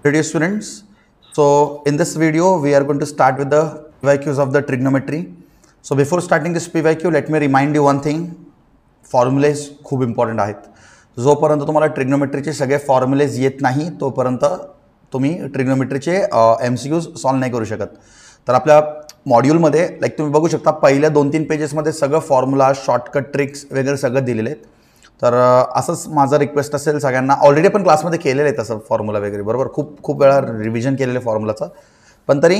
Dear students, so in this video we are going to start with the PYQs of the trigonometry. So before starting this PYQ, let me remind you one thing. Formulas खूप important आहेत. जोपर्यंत तुम्हाला ट्रिग्नोमेट्रीचे सगळे formulas येत नाही तोपर्यंत तुम्ही ट्रिग्नोमेट्रीचे MCQs solve नाही करू शकत. तर आपल्या मॉड्यूलमध्ये लाईक तुम्ही बघू शकता पहिल्या 2-3 पेजेसमध्ये सगळं फॉर्म्युला शॉर्टकट ट्रिक्स वगैरे सगळं दिलेले आहेत. तर असंच माझा रिक्वेस्ट असेल सगळ्यांना. ऑलरेडी आपण क्लासमध्ये केलेलं आहे तसं फॉर्म्युला वगैरे बरोबर, खूप वेळा रिव्हिजन केलेलं आहे फॉर्म्युलाचं. पण तरी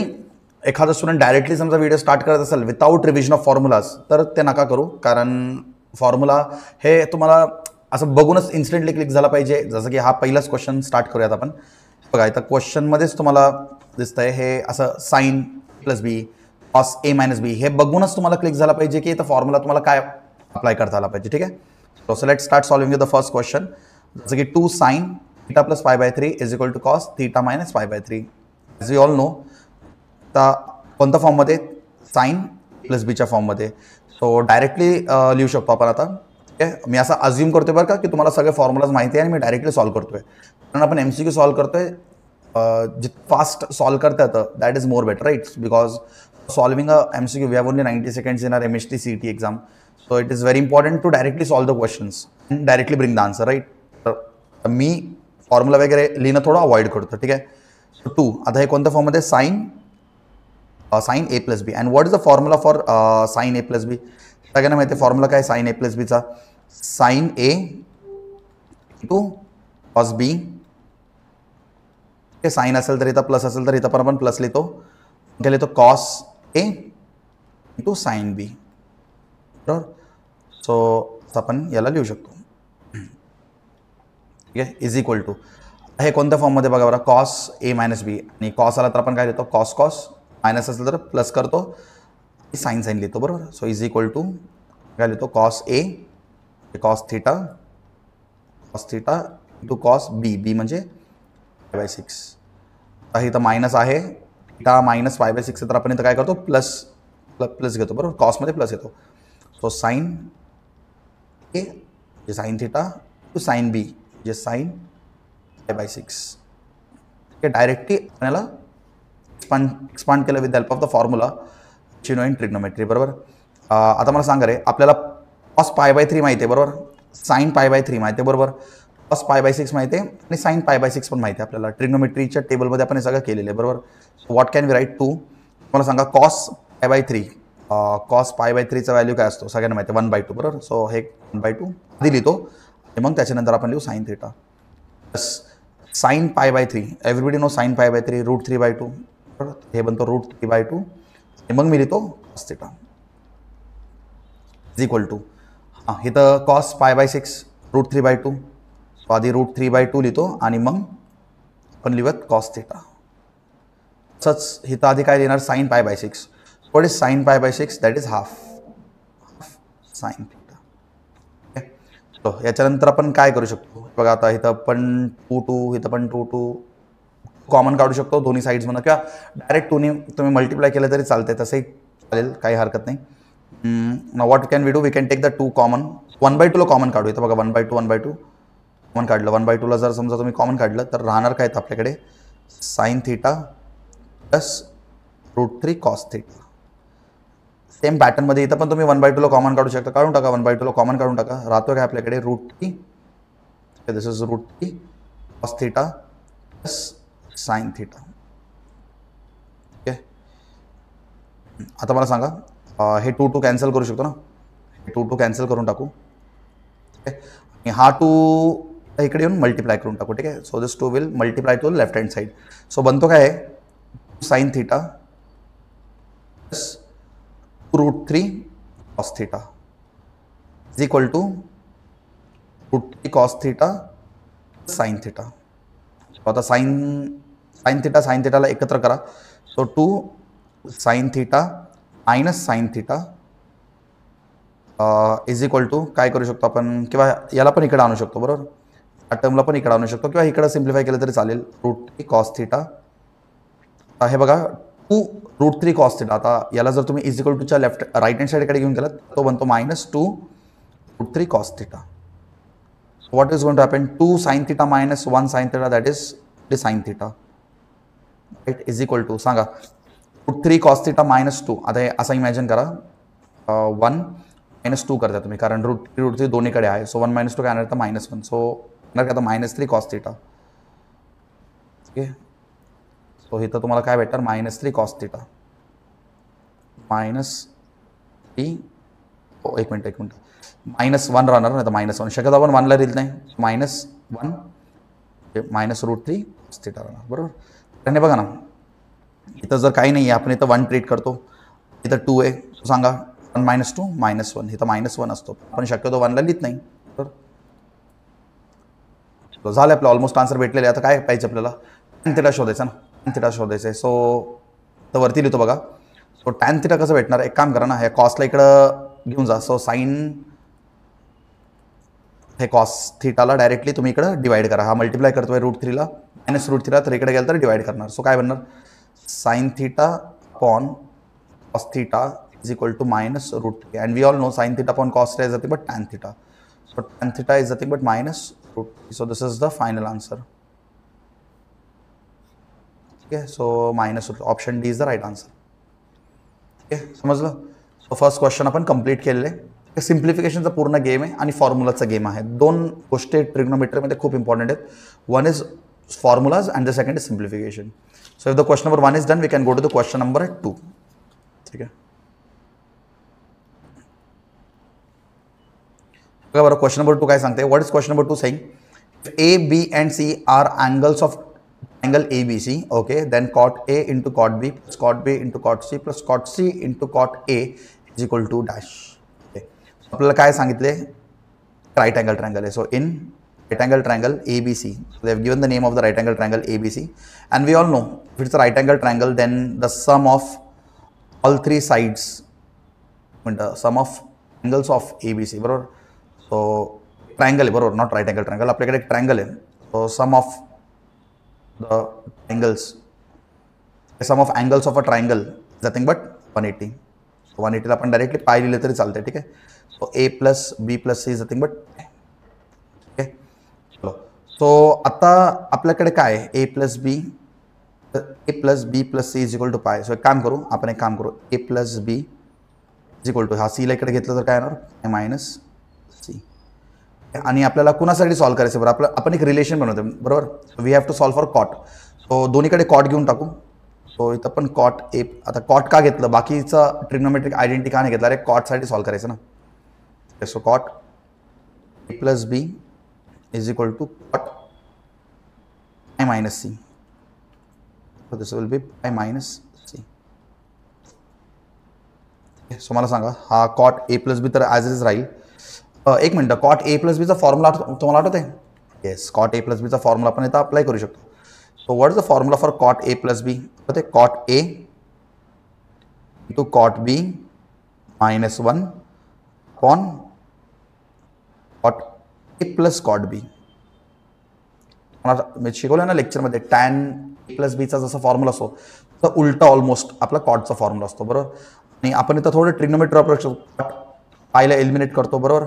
एखादा स्टुडंट डायरेक्टली समजा व्हिडिओ स्टार्ट करत असेल विदाऊट रिव्हिजन ऑफ फॉर्म्युलाज तर ते नका करू. कारण फॉर्म्युला हे तुम्हाला असं बघूनच इन्स्टंटली क्लिक झाला पाहिजे. जसं की हा पहिलाच क्वेश्चन स्टार्ट करूयात आपण. बघा इथं क्वेश्चनमध्येच तुम्हाला दिसतंय हे असं sign plus B cos A minus बी हे बघूनच तुम्हाला क्लिक झाला पाहिजे की इथं फॉर्म्युला तुम्हाला काय अप्लाय करता आला पाहिजे. ठीक आहे. So let's start solving with the first question. जसं की 2 sin theta plus pi by 3 is equal to cos theta minus pi by 3. As we all know, आता कोणत्या फॉर्ममध्ये साइन प्लस बीच्या फॉर्ममध्ये. सो डायरेक्टली लिहू शकतो आपण आता. ठीक आहे. मी असं अज्युम करतोय बरं का की तुम्हाला सगळे फॉर्म्युलाज माहिती आहे आणि मी डायरेक्टली सॉल्व करतोय. कारण आपण MCQ सॉल्व करतोय जित फास्ट सॉल्व करता येतं that is more better right. Because solving a MCQ we have only 90 seconds in our MHT CET exam. So it is very important to directly solve the questions and directly bring the answer, right? तर मी formula वगैरे लिहिणं थोडं avoid करतो. ठीक आहे. So 2 आता हे कोणत्या फॉर्ममध्ये sine A plus B. And what is the formula for sine A plus B. सगळ्यांना माहिती आहे फॉर्म्युला काय साइन ए प्लस बीचा. Sine A two cos B. हे साइन असेल तर इथं प्लस असेल तर इथं पण आपण प्लस लिहितो. इथे लिहितो कॉस ए टू साइन बी. बरोबर. सो आपण याला लिहू शकतो. ठीक आहे. इज इक्वल टू हे कोणत्या फॉर्ममध्ये बघा बरं कॉस ए मायनस बी. आणि कॉस आला तर आपण काय लिहितो कॉस कॉस. मायनस असेल तर प्लस करतो साइन साइन लिहितो. बरोबर. सो इज इक्वल टू काय लिहितो cos A cos theta two cos बी. बी म्हणजे पाय बाय 6. इथं मायनस आहे थीटा मायनस पाय बाय 6 तर आपण इथं काय करतो प्लस प्लस घेतो. बरोबर. कॉसमध्ये प्लस येतो. सो साइन ए जे sine theta to sine B जे साइन पाय बाय 6. ठीक आहे. डायरेक्टली आपण याला एक्सपांड केलं with help of the formula no in trigonometry. बरोबर. आता मला सांगा रे आपल्याला कॉस पाय बाय 3 माहिती आहे बरोबर. साइन पाय बाय 3 माहिती आहे बरोबर. कॉस पाय बाय 6 माहिती आहे आणि साइन पाय बाय 6 पण माहिती आहे आपल्याला. ट्रिग्नोमेट्रीच्या टेबलमध्ये आपण हे सगळं केलेलं आहे बरोबर. What can we write to. मला सांगा cos pi by 3 cos pi by 3चा व्हॅल्यू काय असतो सगळ्यांना माहिती आहे 1/2. बरोबर. सो हे 1/2 आधी लिहितो आणि मग त्याच्यानंतर आपण लिहू sine theta plus sine pi by 3. Everybody know sine pi by 3 √3/2. बरोबर. हे बनतो √3/2 आणि मग मी लिहितो cos theta is equal to इथं कॉस पाय बाय 6 √3/2. सो आधी √3/2 लिहितो आणि मग आपण लिहूयात कॉस थीटा. तसंच इथं आधी काय लिहिणार sine pi by 6. What is sin pi by 6? That is half sin theta. Okay. So याच्यानंतर आपण काय करू शकतो बघा आता इथं पण 2 इथं पण 2 कॉमन काढू शकतो दोन्ही साईड्स म्हणून किंवा डायरेक्ट 2ने तुम्ही मल्टिप्लाय केलं तरी चालते तसंही चालेल काही हरकत नाही. Now what can we do. We can take the 2 common 1/2 ला कॉमन काढू. इथं बघा 1/2 कॉमन काढलं. 1/2 ला जर समजा तुम्ही कॉमन काढलं तर राहणार काय तर आपल्याकडे sign theta plus √3 cos theta. Same पॅटर्नमध्ये इथं पण तुम्ही 1/2 ला कॉमन काढू शकता. काढून टाका 1/2 ला कॉमन काढून टाका. राहतो काय आपल्याकडे √3. This is √3 cos theta plus sine theta. Okay. आता मला सांगा हे 2 कॅन्सल करू शकतो ना. हे 2 कॅन्सल करून टाकू. ओके. आणि हा 2 इकडे येऊन मल्टिप्लाय करून टाकू. ठीक आहे. So this 2 will multiply to left hand side. So बनतो काय आहे sign theta plus √3 cos theta is equal to √3 cos theta sin theta. आता sin theta ला एकत्र करा. So 2 sin theta minus sin theta is equal to काय करू शकतो आपण किंवा याला पण इकडे आणू शकतो बरोबर. या टर्मला पण इकडे आणू शकतो किंवा इकडे सिम्प्लिफाय केलं तरी चालेल. √3 cos theta हे बघा 2 √3 cos theta. आता याला जर तुम्ही इज इक्वल टूच्या राईट हँड साईडकडे घेऊन गेलात तो बनतो -2 √3 cos theta. What is going to happen? 2 sin theta minus 1 sin theta, that is the sin theta. Right is equal to सांगा √3 cos θ -2. आता हे असं इमॅजिन करा 1 -2 करता तुम्ही कारण √3 दोन्हीकडे आहे. सो 1 -2 काय येणार तर -1. सो येणार का -3 cos θ. ओके सो इथं तुम्हाला काय भेटणार -3 cos θ -3 एक मिनिट -1 राहणार नाही तर -1 शक्यतो आपण 1ला दिलं नाही -1 -√3 cos θ राहणार बरोबर. आणि बघा ना इथं जर काही नाही आहे आपण इथं 1 ट्रीट करतो इथं 2 आहे सांगा 1 -2 -1 इथं -1 असतो आपण शक्यतो 1ला लिहित नाही बरोबर. झालं आपलं ऑलमोस्ट आन्सर भेटलेलं आहे. आता काय पाहिजे आपल्याला tan θ शोधायचं ना tan θ शोधायचं आहे. सो तर वरती लिहितो बघा. सो tan θ कसं भेटणार एक काम करा ना ह्या कॉसला इकडं घेऊन जा. सो साईन हे cos θला डायरेक्टली तुम्ही इकडं डिवाइड करा. हा मल्टिप्लाय करतोय √3ला -√3ला तर इकडे गेलं तर डिवाइड करणार. सो काय बनणार sin θ upon cos θ is equal to -√3 and we all know sin θ upon cos θ is nothing but tan θ. So tan θ is nothing but -√3. So this is the final answer. Okay, so option D is the right answer. Okay, समजलं. So first question आपण complete केलेले. सिम्प्लिफिकेशनचा पूर्ण game आहे आणि फॉर्म्युलाचा game आहे. दोन गोष्टी ट्रिग्नोमेट्रीमध्ये खूप इम्पॉर्टंट आहेत. One is formulas and the second is simplification. So if the question number 1 is done, we can go to the question number 2. ठीक है बघा question number 2 काय सांगते. What is question number 2 saying? If A, B and C are angles of angle ABC, okay, then cot A into cot B plus cot B into cot C plus cot C into cot A is equal to dash. Okay. आपल्याला काय सांगितले right angle triangle आहे. So in right angle triangle ABC. So they have given the name of the right angle triangle ABC, and we all know if it's a right angle triangle, then the sum of all three sides, the sum of angles of ABC, बरोबर. So triangle बरोबर, not right angle triangle. आपल्याकडे एक triangle आहे. So sum of the angles, the sum of angles of a triangle is nothing but 180. So 180 ला आपण directly पाय लिहिले तरी चालते. ठीक आहे. So A plus B plus C is nothing but so आता आपल्याकडे काय A plus B plus C is equal to pi. So एक काम करू आपण A plus B is equal to हा सीला इकडे घेतलं तर काय येणार -C. आणि आपल्याला कुणासाठी सॉल्व्ह करायचं बरं आपण एक रिलेशन बनवतो बरोबर. We have to solve for cot. So दोन्हीकडे कॉट घेऊन टाकू. सो इथं पण कॉट ए. आता कॉट का घेतलं बाकीचं ट्रिग्नोमेट्रिक आयडेंटिटी का नाही घेतला अरे कॉटसाठी सॉल्व्ह करायचं ना. So cot A plus B is equal to cot I minus C. So this will be I minus C. Okay, so मला सांगा हा cot A plus B तर as it is राहील. एक minute cot A plus B चा formula तुम्हाला आठवत आहे. Yes cot A plus B चा फॉर्म्युला आपण इथं अप्लाय करू शकतो. So what is the formula for cot A plus B? होते cot A into cot B minus 1 upon cot A plus cot बी. मी शिकवलं ना लेक्चरमध्ये tan A प्लस बीचा जसा फॉर्म्युला असतो तर उलटा ऑलमोस्ट आपला कॉटचा फॉर्म्युला असतो बरोबर. आणि आपण इथं थोडं ट्रिग्नोमेट्री वापरू शकतो. पायला एलिमिनेट करतो बरोबर.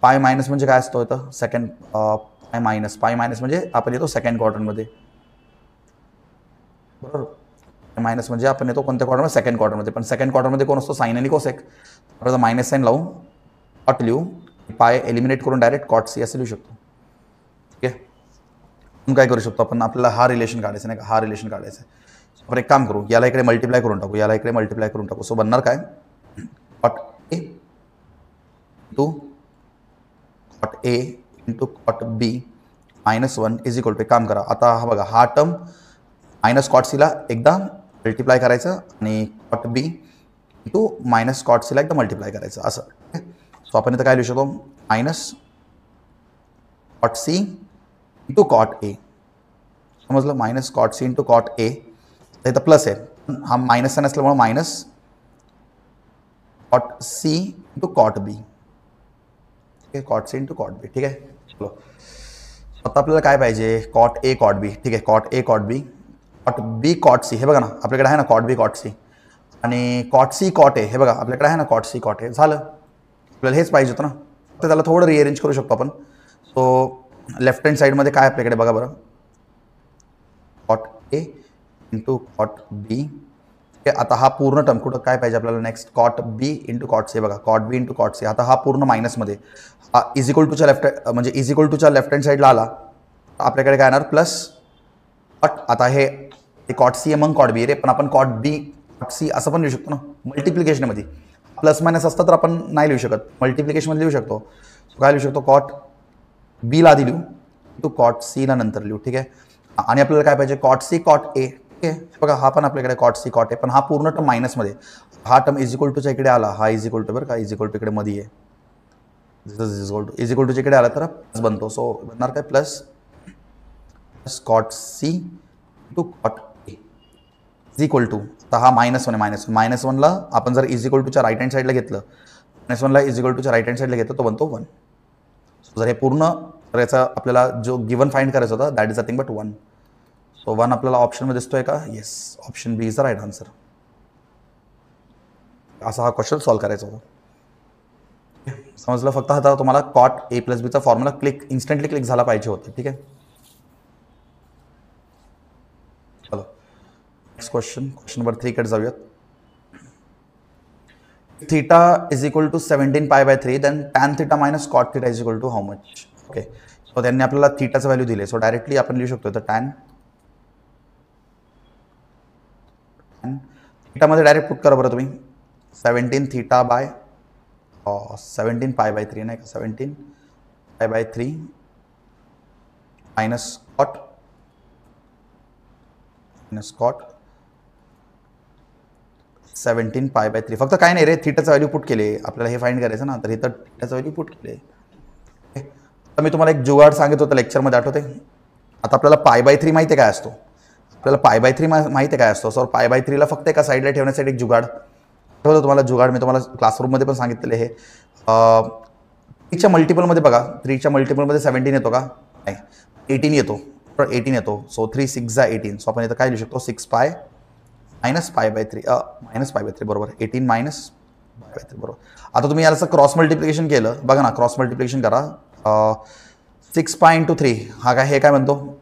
पाय मायनस म्हणजे काय असतो इथं सेकंड पाय मायनस म्हणजे आपण येतो सेकंड क्वार्टरमध्ये बरोबर. मायनस म्हणजे आपण येतो कोणत्या क्वार्टरमध्ये सेकंड क्वार्टरमध्ये. पण सेकंड क्वार्टरमध्ये कोण असतो साइन आणि कोसेक. तर मायनस साइन लावून कॉट लिहू पाय एलिमिनेट करून डायरेक्ट कॉट सी असं लिहू शकतो. ठीक आहे. मग काय करू शकतो आपण आपल्याला हा रिलेशन काढायचा नाही का हा रिलेशन काढायचा आहे. आपण एक काम करू याला इकडे मल्टिप्लाय करून टाकू. सो बनणार काय cot A to cot A into cot B -1 is equal to काम करा. आता हा बघा हा टर्म मायनस कॉट सीला एकदा मल्टिप्लाय करायचं आणि कॉट बी इंटू मायनस कॉट सीला एकदा मल्टिप्लाय करायचं असं. सो आपण इथं काय लिहू शकतो minus cot C into cot A. समजलं minus cot C into cot A. इथं प्लस आहे हा मायनस साइन असल्यामुळे minus cot C into cot B. ठीक आहे cot C into cot B. ठीक आहे. चलो आता आपल्याला काय पाहिजे कॉट ए कॉट बी. ठीक आहे cot A cot B cot B cot C. हे बघा ना आपल्याकडे आहे ना कॉट बी कॉट सी आणि कॉट सी कॉट ए. हे बघा आपल्याकडे आहे ना कॉट सी कॉट ए. झालं आपल्याला हेच पाहिजे होतं ना. तर त्याला थोडं रिअरेंज करू शकतो आपण. सो लेफ्ट हँड साईडमध्ये काय आपल्याकडे बघा बरं कॉट ए इंटू कॉट बी. आता हा पूर्ण टर्म कुठं काय पाहिजे आपल्याला नेक्स्ट कॉट बी इंटू कॉट सी. बघा कॉट बी इंटू कॉट सी. आता हा पूर्ण मायनसमध्ये हा इज इक्वल टूच्या लेफ्ट म्हणजे इज इक्वल टूच्या लेफ्ट हँड साईडला आला आपल्याकडे काय येणार प्लस कॉट. आता हे कॉट सी आहे मग कॉट बी रे, पण आपण कॉट बी कॉट सी असं पण लिहू शकतो ना मल्टिप्लिकेशनमध्ये. प्लस मायनस असतं तर आपण नाही लिहू शकत, मल्टिप्लिकेशनमध्ये लिहू शकतो. काय लिहू शकतो कॉट बीला आधी लिहू टू कॉट सीला नंतर लिहू. ठीक आहे. आणि आपल्याला काय पाहिजे कॉट सी कॉट ए. ठीक आहे. बघा हा पण आपल्याकडे कॉट सी कॉट ए, पण हा पूर्ण टर्म मायनसमध्ये. हा टर्म इज इक्वल टूच्या इकडे आला, हा इज इक्वल टू बरं का इज इक्वल टू इकडे मध्ये आहे. इज इक्वल टूच्या इकडे आला तर प्लस बनतो. सो बनणार काय plus cot C to cot A is equal to. तर हा -1 आहे. मायनस वनला आपण जर इज इक्वल टूच्या राईट हँड साईडला घेतलं, -1ला इज इक्वल टूच्या राईट हँड साईडला घेतलं तो बनतो 1. जर हे पूर्ण तर याचा आपल्याला जो गिवन फाइंड करायचा होता that is nothing but 1. So 1 आपल्याला ऑप्शनमध्ये दिसतोय का? Yes, option B is the right answer. असा हा क्वेश्चन सॉल्व्ह करायचा होता. समजलं? फक्त आता तुम्हाला कॉट ए प्लस बीचा फॉर्म्युला इन्स्टंटली क्लिक झाला पाहिजे होतं. ठीक आहे. चलो नेक्स्ट क्वेश्चन नंबर 3 कडे जाऊयात. Theta is equal to 17π/3 then tan theta minus cot theta is equal to how much. Okay. So त्यांनी आपल्याला थीटाचं व्हॅल्यू दिले. सो डायरेक्टली आपण लिहू शकतो तर टॅन थीटामध्ये डायरेक्ट पुट करा बरं तुम्ही 17 थीटा बाय 17π/3 नाही का 17π/3 मायनस कॉट 17π/3. फक्त काय नाही रे, थीटाचं व्हॅल्यू पुट केले. आपल्याला हे फाइंड करायचं ना, तर इथं थीटाचं व्हॅल्यू पुट केले. तर मी तुम्हाला एक जुगाड सांगित होतं लेक्चरमध्ये, आठवते? आता आपल्याला π/3 माहिती आहे काय असतो? आपल्याला π/3 माहिती आहे काय असतो? सर π/3ला फक्त एका साईडला ठेवण्यासाठी एक जुगाड आठवतं तुम्हाला? जुगाड मी तुम्हाला क्लासरूममध्ये पण सांगितलेले. हे 3च्या मल्टिपलमध्ये बघा, 3च्या मल्टिपलमध्ये 17 येतो का? नाही, 18 येतो. 18 येतो. सो 3 6 जा 18. सो आपण इथं काय लिहू शकतो 6π मायनस π/3 बरोबर 18 मायनस π/3 बरोबर. आता तुम्ही याचं क्रॉस मल्टिप्लिकेशन केलं बघा ना, क्रॉस मल्टिप्लिकेशन करा. 6π × 3 हा काय, हे काय म्हणतो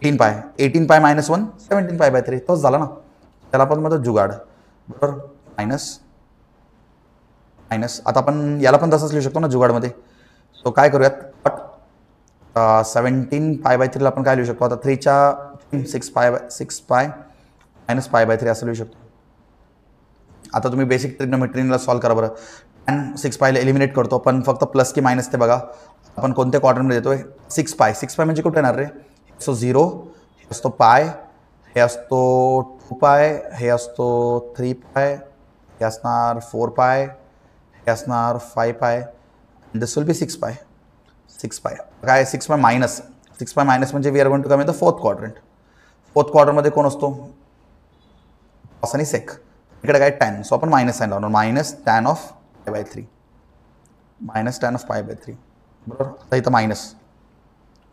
18π मायनस 1 17π/3 तोच झाला ना. त्याला आपण म्हणतो जुगाड बरोबर. मायनस आता आपण याला पण तसंच लिहू शकतो ना जुगाडमध्ये. तो काय करूयात 17π/3ला आपण काय लिहू शकतो आता 3च्या 6π मायनस π/3 असं लिहू शकतो. आता तुम्ही बेसिक ट्रिग्नोमेट्रीला सॉल्व्ह करा बरं. टॅन 6πला एलिमिनेट करतो, पण फक्त प्लस की मायनस ते बघा आपण कोणत्या क्वाड्रंटमध्ये देतोय. 6π म्हणजे कुठे येणार रे? सो 0 हे असतो पाय, हे असतो 2π, हे असतो 3π, हे असणार 4π, हे असणार 5π, दिस विल बी 6π. काय 6π मायनस म्हणजे we are going to come in the fourth quadrant. Fourth क्वाड्रंटमध्ये कोण असतो? कॉस आणि सेक. इकडे काय टॅन. सो आपण मायनस साईन लावणार. मायनस टॅन ऑफ π/3 बरोबर. आता इथं मायनस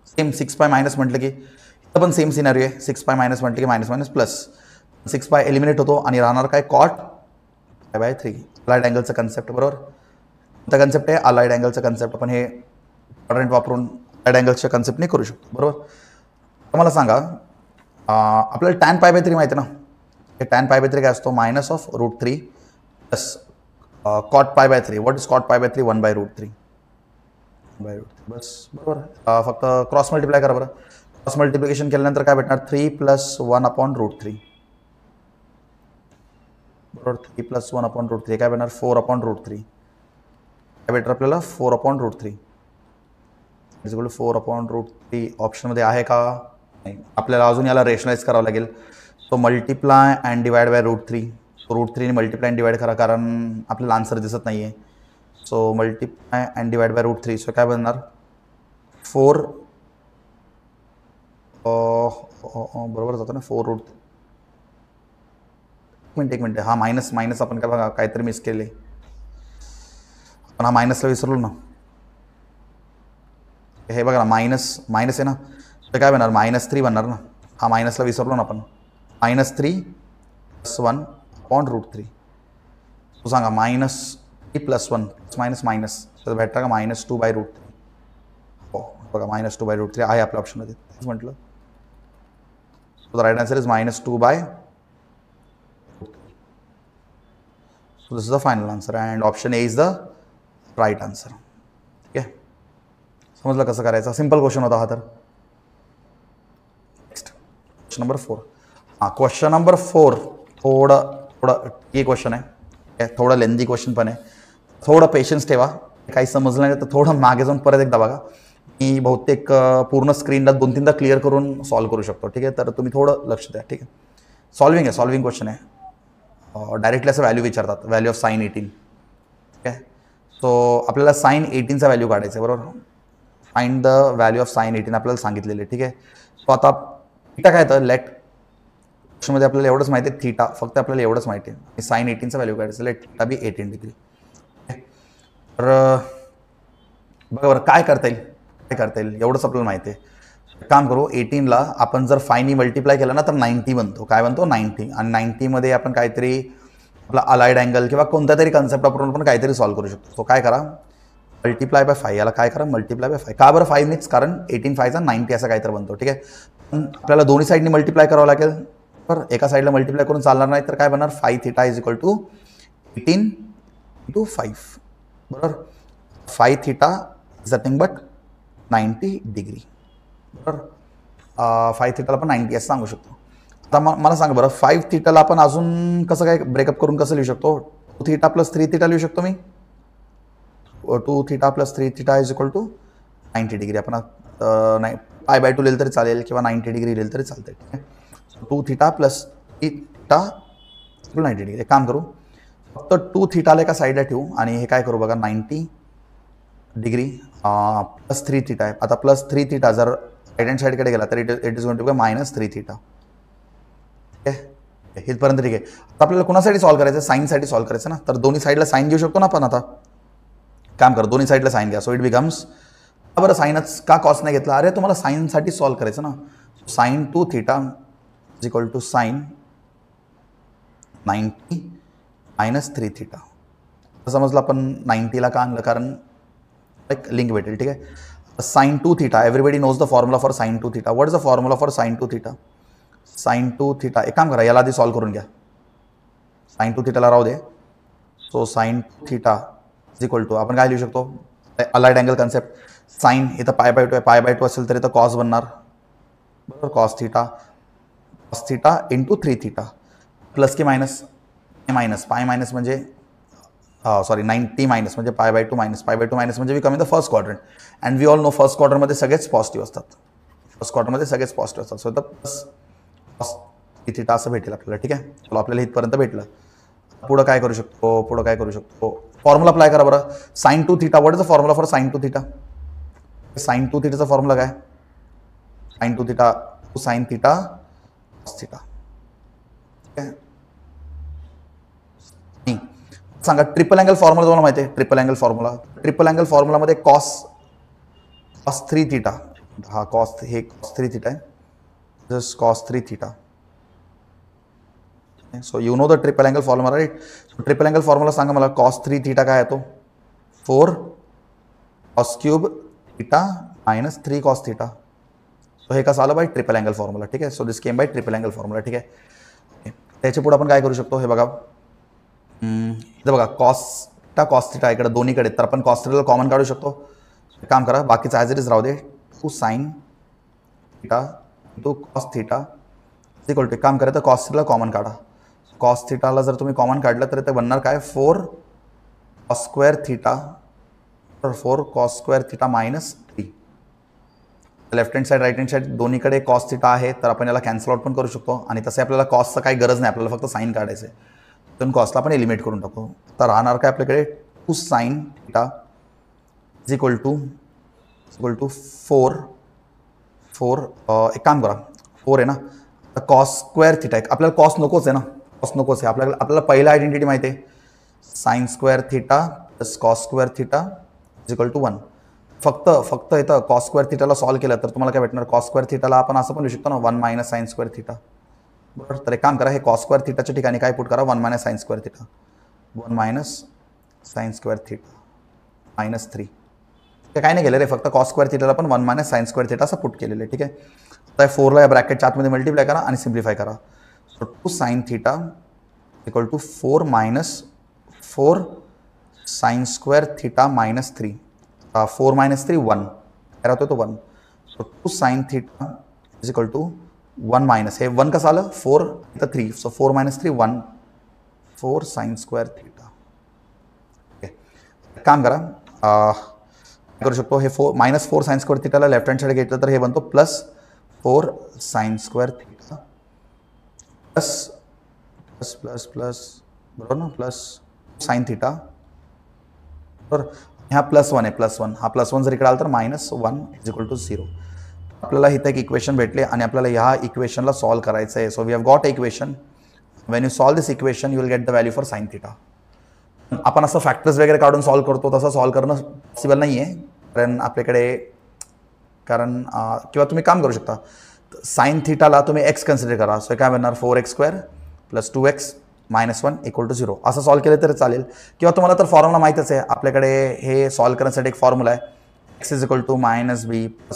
सेम 6π मायनस म्हटलं की इथं पण सेम सिनारिओ आहे. 6π मायनस म्हटलं की मायनस प्लस 6π एलिमिनेट होतो आणि राहणार काय कॉट π/3. अलाइड अँगलचं कन्सेप्ट बरोबर. कोणता कन्सेप्ट आहे? अलाइड अँगलचं कन्सेप्ट. आपण हे क्वाड्रंट वापरून अलाइड अँगलच्या कन्सेप्टने करू शकतो बरोबर. तर मला सांगा आपल्याला टॅन π/3 माहिती आहे ना. हे टॅन π/3 काय असतो? Minus of √3 plus cot π/3. What is cot π/3? 1/√3 बस बरोबर. फक्त क्रॉस मल्टिप्लाय करा बरं. क्रॉस मल्टिप्लिकेशन केल्यानंतर काय भेटणार? 3 + 1/√3 बरोबर. 3 + 1/√3 काय भेटणार? 4/√3. काय भेटणार आपल्याला? 4/√3 इज इक्वल टू 4/√3. ऑप्शनमध्ये आहे का? नाही. आपल्याला अजून याला रेशनलाइज करावं लागेल. So multiply and divide bye √3. √3 multiply and divide करा, कारण आपल्याला आन्सर दिसत नाही आहे. So multiply and divide bye √3. So काय बनणार? 4 बरोबर जातं ना 4 एक मिनिट हा मायनस आपण काय बघा काहीतरी मिस केले. आपण हा मायनसला विसरलो ना. हे बघा ना मायनस आहे ना. तर काय बनणार? -3 बनणार ना. हा मायनसला विसरलो ना आपण. -3 + 1/√3. तो सांगा -3 + 1 मायनस तर भेटता का -2/√3. हो बघा -2/√3 आहे आपल्या ऑप्शनमध्ये. तेच म्हटलं So the right answer is -2 by. So this is the final answer and option A is the right answer. ठीक आहे, समजलं कसं करायचं? सिंपल क्वेश्चन होता हा. तर नेक्स्ट क्वेश्चन नंबर 4. हां, क्वेश्चन नंबर 4 थोडं ये क्वेश्चन आहे, थोडं लेंदी क्वेश्चन पण आहे. थोडं पेशन्स ठेवा, काही समजलं नाही तर थोडं मागे जाऊन परत एकदा बघा. मी बहुतेक पूर्ण स्क्रीनला 2-3दा क्लिअर करून सॉल्व्ह करू शकतो. ठीक आहे, तर तुम्ही थोडं लक्ष द्या. ठीक आहे, सॉल्विंग क्वेश्चन आहे. डायरेक्टली असं व्हॅल्यू विचारतात, व्हॅल्यू ऑफ sin 18. ठीक आहे, सो आपल्याला sin 18चा व्हॅल्यू काढायचा आहे, बरोबर. Find the value of sin 18 आपल्याला सांगितलेले. ठीक आहे, सो आता थीटा काय तर लेट मध्ये आपल्याला एवढंच माहिती आहे, थीटा फक्त आपल्याला एवढंच माहिती आहे. sin 18चा व्हॅल्यू काढायचं, लेट थीटा बी 18 डिग्री. तर बघा बरं काय करता येईल एवढंच आपल्याला माहिती आहे. काम करू, 18ला आपण जर 5नी मल्टिप्लाय केलं ना तर 90 बनतो. काय बनतो? 90. आणि 90मध्ये आपण काहीतरी आपला अलाइड अँगल किंवा कोणत्या तरी कन्सेप्ट वापरून आपण काहीतरी सॉल्व्ह करू शकतो. सो काय करा, मल्टिप्लाय बाय 5. याला काय करा, मल्टिप्लाय बाय 5. का बरं 5 नीच? कारण 18 5 90 असं काहीतरी बनतो. ठीक आहे, पण आपल्याला दोन्ही साईडनी मल्टिप्लाय करावं लागेल. बरं, एका साईडला मल्टिप्लाय करून चालणार नाही, तर काय बनणार, 5 थीटा इज इक्वल टू 18 × 5. बरोबर, 5 theta is nothing but 90 degree. बरोबर, 5 थीटाला आपण 90 असं सांगू शकतो. आता मला सांगा बरं, 5 थीटाला आपण अजून कसं काय ब्रेकअप करून कसं लिहू शकतो? 2 थीटा + 3 थीटा लिहू शकतो मी. 2 theta + 3 theta is equal to 90 degree. आपण π/2 लिहिलं तरी चालेल किंवा 90 डिग्री लिहिलं तरी चालते. ठीक आहे, 2 थीटा + 3 थीटा = 90 डिग्री. काम करू, फक्त 2 थीटाला एका साईडला ठेवू आणि हे काय करू बघा, 90 डिग्री + 3 थीटा आहे. आता +3 थीटा जर राईट हँड साईडकडे गेला तर it is going to be -3 theta. ठीक आहे, इथपर्यंत ठीक आहे. आता आपल्याला कोणासाठी सॉल्व्ह करायचं? साईनसाठी सॉल्व्ह करायचं ना, तर दोन्ही साईडला साईन घेऊ शकतो ना आपण. आता काम कर, दोन्ही साईडला साईन घ्या. सो इट बिकम्स, बरं साईनच का कॉस नाही घेतला? अरे तुम्हाला साईनसाठी सॉल्व्ह करायचं ना. sin 2 theta is equal to sin 90 - 3 theta. समजलं आपण 90ला का आणलं? कारण एक लिंक भेटेल. ठीक आहे, sin 2 theta, everybody knows the formula for sin 2 theta. What is the formula for sin 2 theta? sin 2 theta, एक काम करा, याला आधी सॉल्व्ह करून घ्या. sin 2 थीटाला राहू दे. So sin 2 theta is equal to, आपण काय लिहू शकतो? Allied angle concept. साइन इथं π/2 आहे, π/2 असेल तर इथं कॉस बनणार. बरोबर, cos theta into 3 theta. Plus की मायनस? मायनस. पाय मायनस म्हणजे सॉरी 90 मायनस म्हणजे π/2 मायनस. π/2 मायनस म्हणजे we come in the first quadrant and we all know first क्वाड्रंटमध्ये सगळेच पॉझिटिव्ह असतात. फर्स्ट क्वाड्रंटमध्ये सगळेच पॉझिटिव्ह असतात. सो इथं प्लस cos 3 थीटा असं भेटेल आपल्याला. ठीक आहे, चलो आपल्याला इथपर्यंत भेटलं. पुढं काय करू शकतो? फॉर्म्युला अप्लाय करा बरं. sin 2 theta, what is the formula for sin 2 theta? sin 2 थीटाचा फॉर्म्युला काय? sin 2 theta two sin theta cos theta. ठीक आहे, सांगा ट्रिपल अँगल फॉर्म्युला तुम्हाला माहिती आहे? ट्रिपल अँगल फॉर्म्युलामध्ये cos 3 थीटा, हा cos 3 थीटा आहे, just cos 3 theta. So you know the triple angle formula, right? Triple angle formula सांगा मला. cos 3 थीटा काय येतो? 4 cos cube theta minus 3 cos theta. So हे कसं आलं बाय ट्रिपल अँगल फॉर्म्युला. ठीक आहे, so this came by triple angle formula. ठीक आहे, त्याच्या पुढे आपण काय करू शकतो? हे बघा, इथं बघा cos थीटा इकडे दोन्हीकडे, तर आपण cos थीटाला कॉमन काढू शकतो. काम करा, बाकीचं ॲज इट इज राहू दे. 2 sin theta into cos theta equal to, काम करा तर cos थीटाला कॉमन काढा. cos थीटाला जर तुम्ही कॉमन काढलं तर ते बनणार काय? 4 cos square theta, 4 cos square theta minus 3. Left hand side right hand side दोन्हीकडे cos थीटा आहे, तर आपण याला कॅन्सल आउट पण करू शकतो. आणि तसे आपल्याला कॉसचं काही गरज नाही, आपल्याला फक्त साईन काढायचं आहे. तर कॉसला आपण एलिमिनेट करून टाकू. तर राहणार काय आपल्याकडे? 2 sin theta is equal to 4. एक काम करा, 4 आहे ना, तर cos स्क्वेअर थीटा आहे. आपल्याला कॉस नकोच आहे ना, कॉस नकोच आहे आपल्याला पहिला आयडेंटिटी माहिती आहे, sine square theta plus cos square theta is equal to 1. फक्त इथं कॉस स्क्वेअर थीटाला सॉल्व्ह केलं तर तुम्हाला काय भेटणार? कॉस स्क्वेअर थीटाला आपण असं पण लिहू शकतो ना, 1 मायनस साइन स्क्वेअर थीटा. बरोबर, तर एक काम करा, हे कॉस स्क्वेअर थीटाच्या ठिकाणी काय पुट करा? 1 minus sign square theta. 1 minus sign square theta minus 3. काय नाही केलं रे, फक्त कॉस स्क्वेअर थिटाला पण 1 मायनस साइन स्क्वेअर थिटा असं पुट केलेलं आहे. ठीक आहे, तर 4ला या ब्रॅकेटच्या आतमध्ये मल्टिप्लाय करा आणि सिम्प्लिफाय करा. So 2 sine theta equal to 4 minus 4 sine square theta minus 3. 4 minus 3 1 राहतो तो 1. So 2 sine theta is equal to 1 minus हे 1 कसं आलं 4 इथं 3. So 4 minus 3 1 4 sine square theta. Okay, काम करा, करू शकतो हे 4 मायनस 4 साइन स्क्वेअर थिटाला लेफ्ट हँड साईड घेतलं तर हे बनतो plus 4 sine square theta plus plus plus plus बरोबर ना, प्लस साइन थिटा बरोबर. हा +1 आहे, +1 हा +1 जर इकडे आला तर -1 इज इक्वल टू 0. आपल्याला इथं एक इक्वेशन भेटले आणि आपल्याला ह्या इक्वेशनला सॉल्व करायचं आहे. So we have got a equation. When you solve this equation you will get the value for sine theta. आपण असं फॅक्टर्स वगैरे काढून सॉल्व करतो तसं सॉल्व करणं पॉसिबल नाही आहे, कारण आपल्याकडे किंवा तुम्ही काम करू शकता, साइन थिटाला तुम्ही x कन्सिडर करा. सो काय बनणार 4x² + 2x - 1 इक्वल टू 0 असं सॉल्व केलं तरी चालेल. किंवा तुम्हाला तर फॉर्म्युला माहीतच आहे, आपल्याकडे हे सॉल्व करण्यासाठी एक फॉर्म्युला आहे, x is equal to -b ±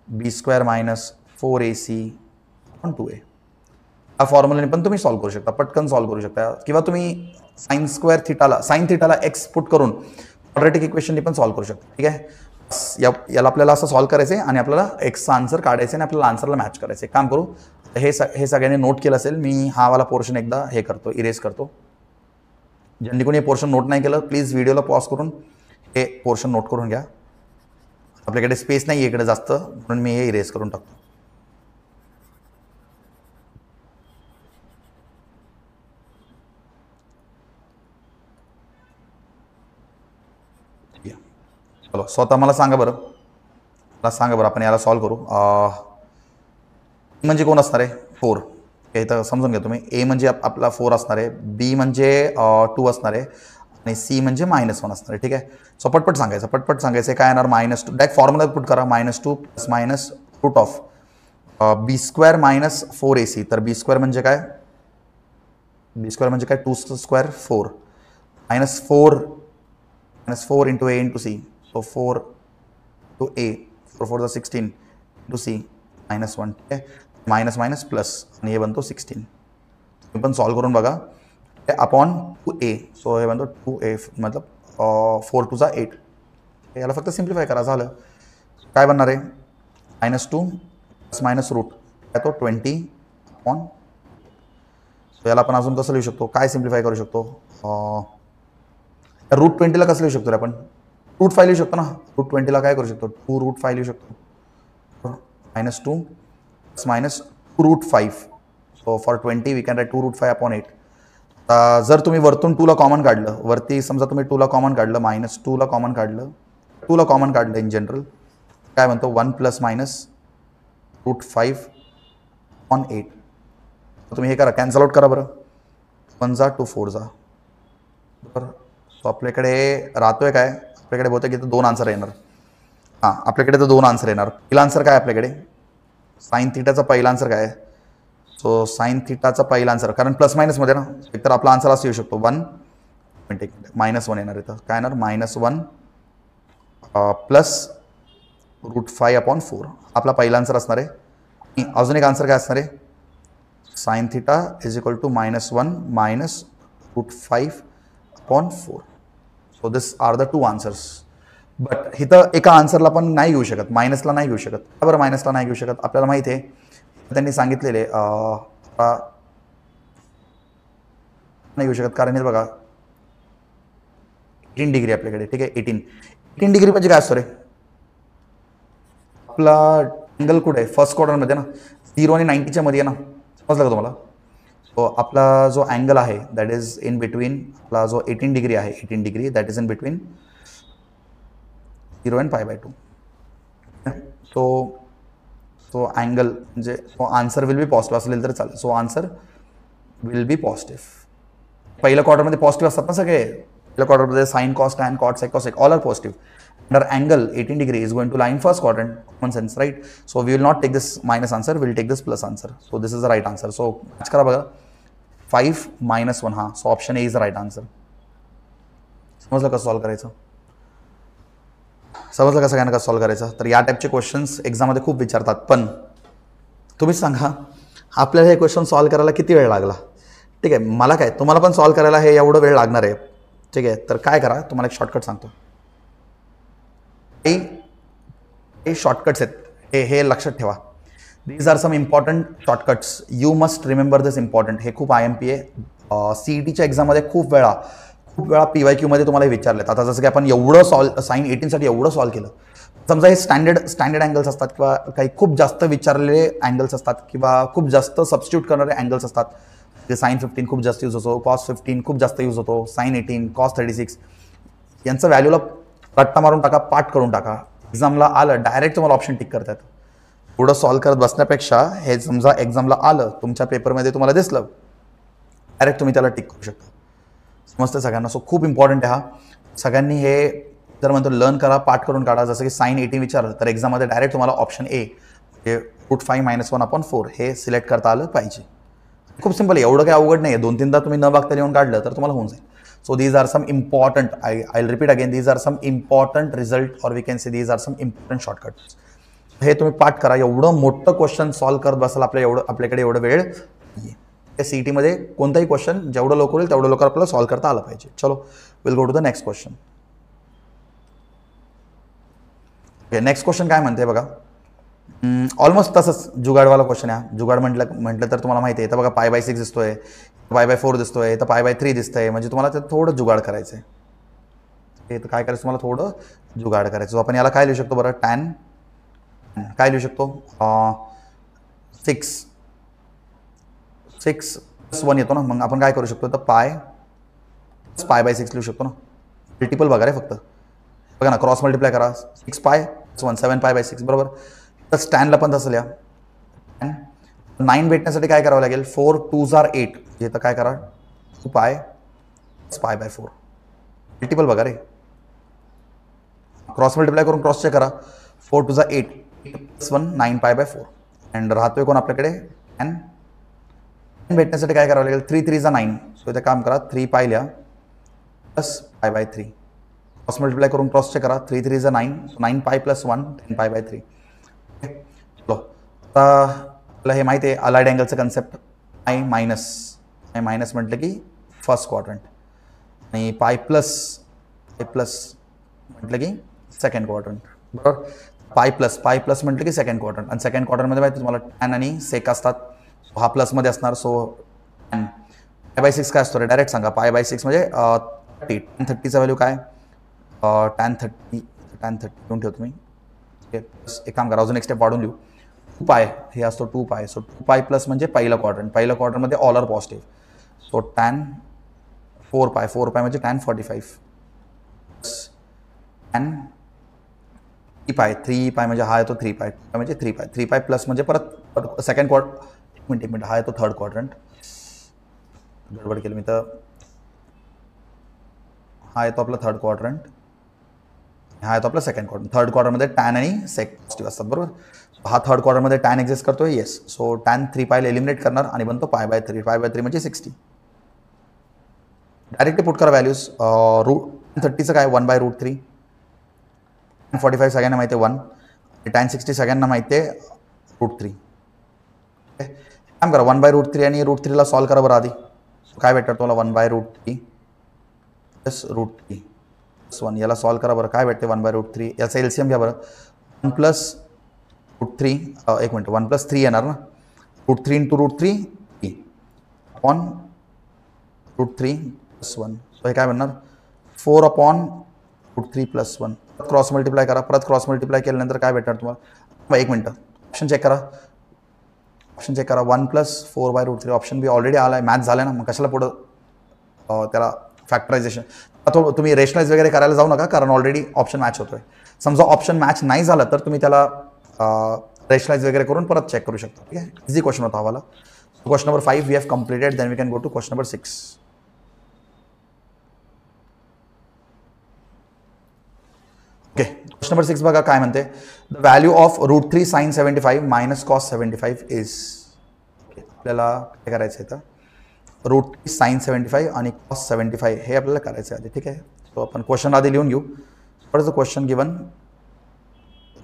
√b² - 4ac/2a. हा फॉर्म्युलाने पण तुम्ही सॉल्व करू शकता, पटकन सॉल्व करू शकता. किंवा तुम्ही साइन थिटाला x पुट करून क्वाड्रॅटिक इक्वेशनने पण सॉल्व करू शकता. ठीक आहे, याला आपल्याला असं सॉल्व करायचं आहे आणि आपल्याला एक्सचा आन्सर काढायचं आहे आणि आपल्याला आन्सरला मॅच करायचं आहे. काम करू, हे सगळ्यांनी नोट केलं असेल. मी हा वाला पोर्शन एकदा हे करतो, इरेज करतो. ज्यांनी कोणी हे पोर्शन नोट नाही केलं प्लीज व्हिडिओला पॉज करून हे पोर्शन नोट करून घ्या. आपल्याकडे स्पेस नाही आहे इकडे जास्त, म्हणून मी हे इरेज करून टाकतो. चलो, स्वतः मला सांगा बरं, आपण याला सॉल्व करू. म्हणजे कोण असणार आहे 4, हे इथं समजून घ्या तुम्ही. ए म्हणजे आपला 4 असणार आहे, बी म्हणजे 2 असणार आहे आणि सी म्हणजे -1 असणार आहे. ठीक आहे, सो पटपट सांगायचं काय येणार -2. डायरेक्ट फॉर्म्युला पुट करा, -2 ± √b² - 4ac. तर b² म्हणजे काय, 2 square 4 -4 into a into c. So 4 to a, 4 4 16 into c -1. ठीक आहे, मायनस मायनस प्लस आणि हे बनतो 16. तुम्ही पण सॉल्व करून बघा. Upon 2a. सो हे बनतो 2a मतलब 4 2 8. याला फक्त सिम्प्लिफाय करा, झालं. काय बनणार आहे -2 ± रूट काय तो 20 अपॉन. सो याला आपण अजून कसं लिहू शकतो, काय सिम्प्लिफाय करू शकतो, √20ला कसं लिहू शकतो रे आपण, √5 लिहू शकतो ना. √20ला काय करू शकतो, 2 √5 लिहू शकतो. -2 √5. So for 20 we can write 2 √5 upon 8. जर तुम्ही वरतून 2ला कॉमन काढलं, वरती समजा तुम्ही 2ला कॉमन काढलं, -2ला कॉमन काढलं, 2ला कॉमन काढलं इन जनरल, काय म्हणतो 1 ± √5 अपॉन 8. तुम्ही हे करा, कॅन्सल आउट करा बरं. 1 जा 2 4 जा बरं. सो आपल्याकडे राहतोय काय, आपल्याकडे बहुतेक इथं 2 आन्सर येणार. हां, आपल्याकडे तर 2 आन्सर येणार. पहिला आन्सर काय आपल्याकडे, साइन थिटाचा पहिला आन्सर काय आहे. सो साइन थिटाचा पहिला आन्सर, कारण प्लस मायनसमध्ये ना, एकतर आपला आन्सर असं येऊ शकतो 1 -1 येणार. इथं काय येणार -1 प्लस √5 अपॉन 4 आपला पहिला आन्सर असणार आहे. अजून एक आन्सर काय असणार आहे, sine theta is equal to -1 √5 upon 4. So this are the 2 answers. But इथं एका आन्सरला पण नाही घेऊ शकत, मायनसला नाही घेऊ शकत. बरं, मायनसला नाही घेऊ शकत, आपल्याला माहिती आहे त्यांनी सांगितलेले नाही घेऊ शकत, कारण हे बघा 18 डिग्री आपल्याकडे. ठीक आहे, 18 डिग्री म्हणजे काय असतो रे, आपला अँगल कुठे आहे, फर्स्ट क्वाड्रंटमध्ये ना, 0 आणि 90च्या मध्ये आहे ना, समजलं का तुम्हाला. सो आपला जो अँगल आहे दॅट इज इन बिटवीन, आपला जो 18 डिग्री आहे, 18 degree that is in between 0 and π/2. So angle म्हणजे आन्सर विल बी पॉझिटिव्ह असेल तर चालेल. So answer will be positive. पहिल्या क्वार्टरमध्ये पॉझिटिव्ह असतात ना सगळे, पहिल्या क्वार्टरमध्ये sine cos tan cot sec cosec all are positive. Under angle 18 degree is going to lie in first quadrant, common sense, right? So we will not take this minus answer, we will take this plus answer. So this is the right answer. So match करा बघा, 5 - 1. हा, so option A is the right answer. समजलं कसं solve करायचं. समजलं का सगळ्यांना कसं सॉल्व्ह करायचं? तर या टाईपचे क्वेश्चन्स एक्झाममध्ये खूप विचारतात, पण तुम्ही सांगा आपल्याला हे क्वेश्चन सॉल्व्ह करायला किती वेळ लागला? ठीक आहे, मला काय, तुम्हाला पण सॉल्व्ह करायला हे एवढं वेळ लागणार आहे. ठीक आहे, तर काय करा, तुम्हाला एक शॉर्टकट सांगतो. हे शॉर्टकट्स आहेत, हे लक्षात ठेवा. These are some important shortcuts, you must remember this important. हे खूप IMP आहे. CETच्या एक्झाममध्ये खूप वेळा PYQ मध्ये तुम्हाला विचारलेत. आता जसं की आपण एवढं साइन 18साठी एवढं सॉल्व्ह केलं, समजा हे स्टँडर्ड अँगल्स असतात किंवा काही खूप जास्त विचारलेले अँगल्स असतात किंवा खूप जास्त सबस्टिट्यूट करणारे अँगल्स असतात. ते sin 15 खूप जास्त यूज होतो, cos 15 खूप जास्त यूज होतो, sin 18, cos 36. यांचं व्हॅल्यूला रट्टा मारून टाका, पाठ करून टाका. एक्झामला आलं डायरेक्ट तुम्हाला ऑप्शन टिक करतात. पुढं सॉल्व्ह करत बसण्यापेक्षा हे समजा एक्झामला आलं, तुमच्या पेपरमध्ये तुम्हाला दिसलं, डायरेक्ट तुम्ही त्याला टिक करू शकता. समजतं सगळ्यांना? सो खूप इम्पॉर्टंट आहे हा. सगळ्यांनी हे जर म्हणतो लर्न करा, पाठ करून काढा. जसं की sin 18 विचारलं तर एक्झाममध्ये डायरेक्ट तुम्हाला ऑप्शन A हे √5 - 1/4 हे सिलेक्ट करता आलं पाहिजे. खूप सिंपल आहे, एवढं काही अवघड नाही आहे. 2-3दा तुम्ही न बघता लिहून काढलं तर तुम्हाला होऊन जाईल. So these are some important, I will repeat again, these are some important result or we can say these are some important shortcuts. हे तुम्ही पाठ करा. एवढं मोठं क्वेश्चन सॉल्व्ह करत बसाल आपल्याकडे एवढं वेळ नाही. CETमध्ये कोणताही क्वेश्चन जेवढं लवकर होईल तेवढं लवकर आपल्याला सॉल्व्ह करता आलं पाहिजे. चलो, will go to the next question. Next question काय म्हणते बघा, ऑलमोस्ट तसंच जुगाडवाला क्वेश्चन आहे. जुगाड म्हटलं तर तुम्हाला माहिती आहे, तर बघा π/6 दिसतोय, π/4 दिसतोय, तर π/3 दिसतंय. म्हणजे तुम्हाला त्यात थोडं जुगाड करायचं आहे. तर काय करायचं तुम्हाला, थोडं जुगाड करायचं. आपण याला काय लिहू शकतो बरं, टॅन काय लिहू शकतो, 6 + 1 येतो ना. मग आपण काय करू शकतो, तर π/6 लिहू शकतो ना. मल्टिपल बघा रे फक्त, बघा ना, क्रॉस मल्टिप्लाय करा. 6π + 1 7π/6 बरोबर. तर स्टॅनला पण तसं लिहा. 9 भेटण्यासाठी काय करावं लागेल, 4 2s are 8. हे तर काय करा, 2π + π/4 मल्टिपल बघा रे. क्रॉस मल्टिप्लाय करून क्रॉस चेक करा. 4 2s are 8 + 1 9π/4 अँड राहतोय कोण आपल्याकडे, 10 भेटण्यासाठी काय करावं लागेल, 3 3s are 9. सो इथे काम करा, 3π लिहा + π/3. क्रॉस मल्टिप्लाय करून क्रॉस चेक करा. 3 3s are 9, 9π + 1 10π/3. चलो, आता आपल्याला हे माहिती आहे अलाइड अँगलचं कन्सेप्ट. I मायनस म्हटलं की फर्स्ट क्वाड्रंट आणि π प्लस म्हटलं की सेकंड क्वाड्रंट बरोबर. π प्लस म्हटलं की सेकंड क्वाड्रंट, आणि सेकंड क्वाड्रंटमध्ये माहिती तुम्हाला टॅन आणि सेक असतात. हा प्लसमध्ये असणार. सो π/6 काय असतो रे, डायरेक्ट सांगा. π/6 म्हणजे 30. tan 30चा व्हॅल्यू काय, tan 30 घेऊन ठेवतो मी. एक काम करा, अजून एक स्टेप वाढून लिहू. 2π हे असतो 2π. सो 2π प्लस म्हणजे पहिलं क्वाड्रंटमध्ये all are positive. So tan 4π म्हणजे tan 45 tan 3π म्हणजे हा येतो 3π म्हणजे 3π प्लस म्हणजे परत सेकंड मिनिट हा येतो थर्ड क्वाड्रंट. गडबड केली मी तर. हा येतो आपला थर्ड क्वाड्रंट, हा येतो आपला सेकंड क्वाड्रंट. थर्ड क्वाड्रंटमध्ये टॅन आणि सेक पॉझिटिव्ह असतात बरोबर. हा थर्ड क्वाड्रंटमध्ये टॅन एक्झिस्ट करतोय, येस. सो tan 3π एलिमिनेट करणार आणि बनतो π/3. π/3 म्हणजे 60. डायरेक्टली पुट करा व्हॅल्यूज. √30चं काय, 1/√3. tan 45 सगळ्यांना माहिती आहे 1. tan 60 सगळ्यांना माहिती आहे √3. काम करा, 1/√3 आणि √3ला सॉल्व्ह करा बरं आधी. काय भेटतं तुम्हाला, 1/√3 + √3 + 1. याला सॉल्व्ह करा बरं, काय भेटते 1/√3. याचा LCM घ्या बरं. 1 + √3 एक मिनिट, 1 + 3 येणार ना. √3 × √3 अपॉन √3 + 1. सो हे काय बनणार, 4/√3 + 1. क्रॉस मल्टिप्लाय करा. परत क्रॉस मल्टिप्लाय केल्यानंतर काय भेटणार तुम्हाला, एक मिनिट ऑप्शन चेक करा. 1 + 4/√3 ऑप्शन बी ऑलरेडी आला आहे, मॅथ झालं ना, मग कशाला पुढं त्याला फॅक्टरायझेशन. तुम्ही रेशनलाइज वगैरे करायला जाऊ नका, कारण ऑलरेडी ऑप्शन मॅच होतोय. समजा ऑप्शन मॅच नाही झालं तर तुम्ही त्याला रेशनलाइज वगैरे करून परत चेक करू शकता. ठीक आहे, इझी क्वेश्चन होता हवाला. Question number 5 we have completed. Then we can go to question number 6. Okay, question number 6 बघा काय म्हणते. The value of √3 sin 75 - cos 75 is. आपल्याला काय करायचं आहे तर √3 sin 75 आणि cos 75 हे आपल्याला करायचं आहे आधी. ठीक आहे, सो आपण क्वेश्चन आधी लिहून घेऊ. What is the question given.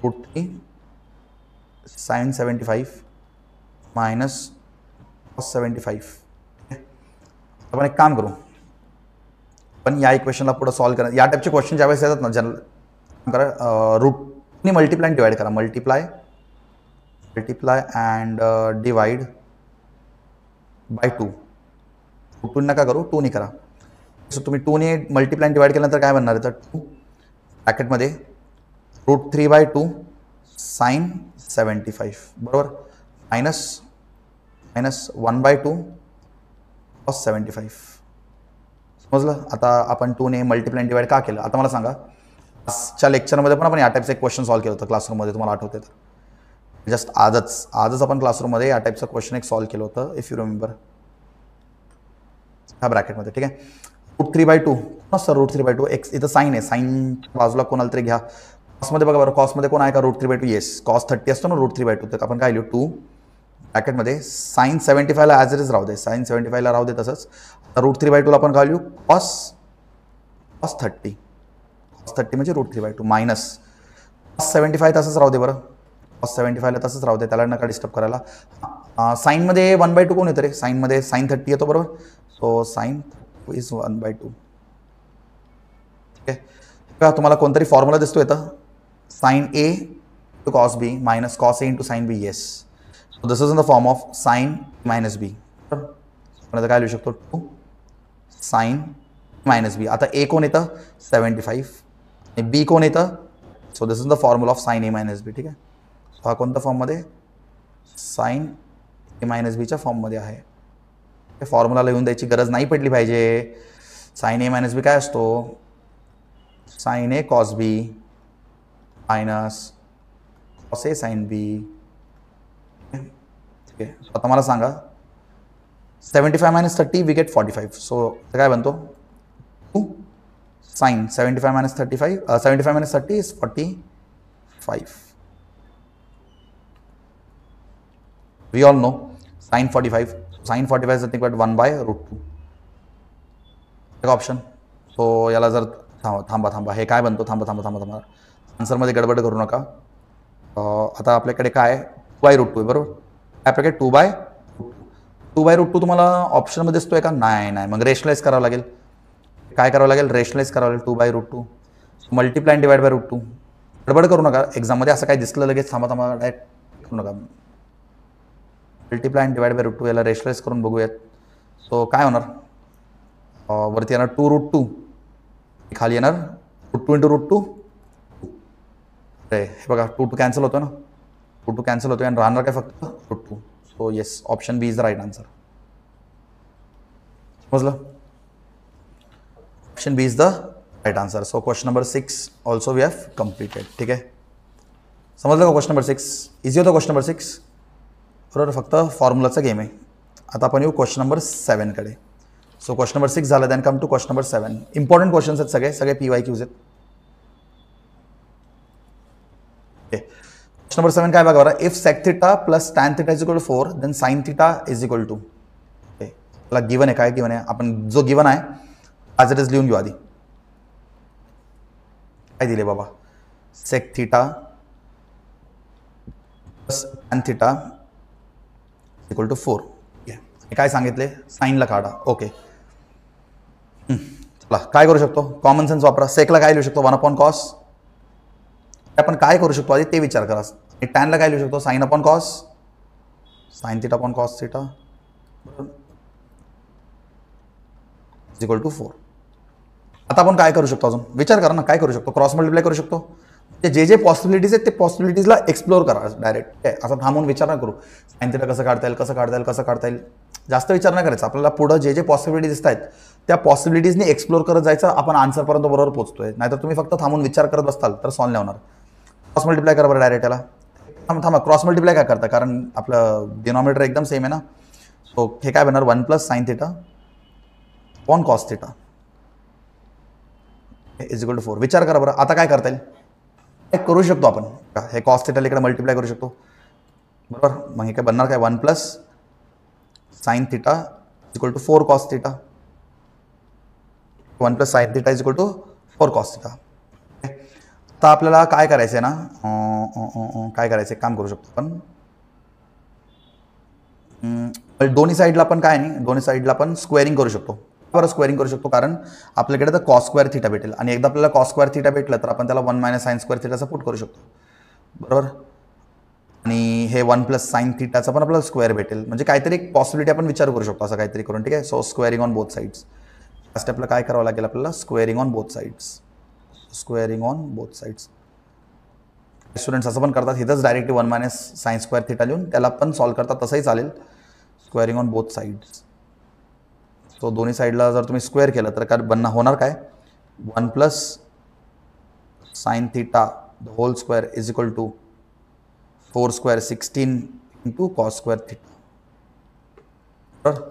√3 sin 75 minus cos 75. आपण एक काम करू, पण या इक्वेशनला पुढे सॉल्व्ह करा. या टाईपचे क्वेश्चन ज्यावेळेस येतात ना, जनरल करा रूटनी मल्टिप्लाय डिवाइड करा. Multiply and divide by 2. Root नका करू, 2 ने करा. सो तुम्ही 2 ने मल्टिप्लाय डिवाइड केल्यानंतर काय बनणार आहे, तर 2 ब्रॅकेटमध्ये √3/2 sin 75 बरोबर मायनस 1/2 cos 75. समजलं. आता आपण 2 ने मल्टिप्लाय डिवाइड का केलं. आता मला सांगा, आजच्या लेक्चरमध्ये पण आपण या टाईपचं एक क्वेश्चन सॉल्व्ह केलं होतं क्लासरूममध्ये, तुम्हाला आठवते तर. जस्ट आजच आपण क्लासरूममध्ये या टाईपचं क्वेश्चन एक सॉल्व्ह केलं होतं, इफ यू रिमेंबर. ह्या ब्रॅकेटमध्ये, ठीक आहे. √3/2 सर, √3/2 एक्स इथं साईन आहे, साईन बाजूला कोणाला तरी घ्या. कॉसमध्ये बघा बरं, कॉसमध्ये कोण आहे का √3/2. येस, कॉस 30 असतो ना √3/2. तर आपण काय लिहू, 2 ब्रॅकेटमध्ये साईन 75ला ॲज इट इज राहू दे, साईन 75ला राहू दे तसंच. √3/2ला आपण काय लिहू, कॉस 30. कॉस 30 म्हणजे √3/2 मायनस कॉस 75 तसंच राहू दे बरं, कॉस 75ला तसंच राहू दे, त्याला नका डिस्टर्ब करायला. साईनमध्ये 1/2 कोण येतं रे, साईनमध्ये साईन 30 येतो बरोबर. So sine is 1/2. ठीक आहे. तुम्हाला कोणतरी फॉर्म्युला दिसतो येतं, sine A to cos B minus cos A into sin B. Yes. So this is in the form of sin minus B. आपण काय लिहू शकतो, 2 sin minus B. आता A कोण येतं 75 आणि B कोण येतं, so this is the formula of sin A minus B. ठीक आहे. हा कोणत्या फॉर्ममध्ये, sin A minus B च्या फॉर्ममध्ये आहे. फॉर्म्युला लिहून द्यायची गरज नाही पडली पाहिजे. sin A minus B काय असतो, sin A cos B minus cos A sin B. ठीक आहे. आता मला सांगा, 75 minus 30 we get 45. सो काय बनतो, 2 sin 75 minus 35 75 minus 30 is 45. We all know sin 45 is nothing but 1/√2. एक ऑप्शन. सो याला जर थांबा हे काय बनतो, थांबा आन्सरमध्ये गडबड करू नका. आता आपल्याकडे काय 2/√2 बरोबर. आपल्याकडे 2/√2 तुम्हाला ऑप्शनमध्ये दिसतोय का, नाही. मग रेशनलाइज करावं लागेल. काय करावं लागेल, रेशनलाइज करावं लागेल. 2/√2 मल्टिप्लाय अँड डिवाइड बाय √2. गडबड करू नका, एक्झाममध्ये असं काय दिसलं लगेच थांबा डायरेक्ट करू नका. मल्टिप्लाय अँड डिवाइड बाय √2 याला रेशनलाइज करून बघूयात. सो काय होणार, वरती येणार 2√2, खाली येणार √2 into √2. हे बघा 2 कॅन्सल होतो ना, 2 कॅन्सल होतो आणि राहणार काय फक्त √2. So yes, option B is the right answer. समजलं, option B is the right answer. So question number 6 also we have completed. ठीक आहे. समजलं का क्वेश्चन नंबर 6, इझी होतं क्वेश्चन नंबर 6 बरोबर, फक्त फॉर्म्युलाचा गेम आहे. आता आपण येऊ क्वेश्चन नंबर 7 कडे. सो क्वेश्चन नंबर 6 झालं, than come to question number 7. Important questions आहेत सगळे PYQs आहेत. क्वेश्चन नंबर 7 काय बघा बरं, if sec θ plus tan θ is equal to 4 then sin θ is equal to. त्याला गिवन आहे, काय गिवन आहे, आपण जो गिवन आहे ॲज इट इज लिहून घेऊ आधी. काय दिले बाबा, sec θ plus tan θ equal to 4. काय सांगितले, साईनला काढा. ओके, चला काय करू शकतो, कॉमन सेन्स वापरा. सेकला काय लिहू शकतो, 1/cos. आपण काय करू शकतो आधी ते विचार करा. टॅनला काय लिहू शकतो, sin/cos, sin θ cos θ equal to 4. आता आपण काय करू शकतो, अजून विचार करा ना, काय करू शकतो, क्रॉस मल्टिप्लाय करू शकतो. जे पॉसिबिलिटीज आहेत ते पॉसिबिलिटीजला एक्सप्लोर करा डायरेक्ट. असं थांबून विचार न करू, sin θ कसं काढता येईल, जास्त विचार नाही करायचा. आपल्याला पुढं जे पॉसिबिलिटीज दिसत आहेत त्या पॉसिबिलिटीजने एक्सप्लोर करत जायचं, आपण आन्सरपर्यंत बरोबर पोहोचतोय. नाहीतर तुम्ही फक्त थांबून विचार करत बसताल तर सॉल्व्ह नाही होणार. क्रॉस मल्टिप्लाय करा बरं डायरेक्ट. याला थांबा, क्रॉस मल्टिप्लाय काय करता, कारण आपलं डिनॉमिनेटर एकदम सेम आहे ना. सो हे काय बनणार, 1 + sin θ upon cos θ is equal to 4. विचार करा बरं, आता काय करता येईल, एक करू शकतो आपण, हे cos θ इकडे मल्टिप्लाय करू शकतो बरोबर. मग हे काय बनणार, काय 1 + sin θ equal to 4 cos θ. 1 + sin θ is equal to 4 cos θ. आता आपल्याला काय करायचं आहे ना, काय करायचं काम करू शकतो आपण. दोन्ही साईडला पण काय नाही, दोन्ही साईडला पण स्क्वेअरिंग करू शकतो. बरं स्क्वेअरिंग करू शकतो कारण आपल्याकडे तर कॉस स्क्वेअर थिटा भेटेल आणि एकदा आपल्याला कॉस स्क्वेअर थिटा भेटलं तर आपण त्याला 1 - साइन स्क्वेअर थिटाचा पुट करू शकतो, बरोबर. आणि हे 1 + साइन थिटाचा पण आपल्याला स्क्वेअर भेटेल. म्हणजे काहीतरी एक पॉसिबिलिटी आपण विचार करू शकतो असं काहीतरी करून, ठीक आहे. So squaring on both sides. या स्टेपला काय करावं लागेल आपल्याला, squaring on both sides. Squaring on both sides. Students असं पण करतात, इथंच डायरेक्टली 1 - साइन स्क्वेअर थिटा लिहून त्याला पण सॉल्व करतात, तसंही चालेल. Squaring on both sides. So दोन्ही साईडला जर तुम्ही स्क्वेअर केलं तर काय होणार काय, 1 + sine theta the whole square is equal to 4 square 16 into cos square theta, बरोबर.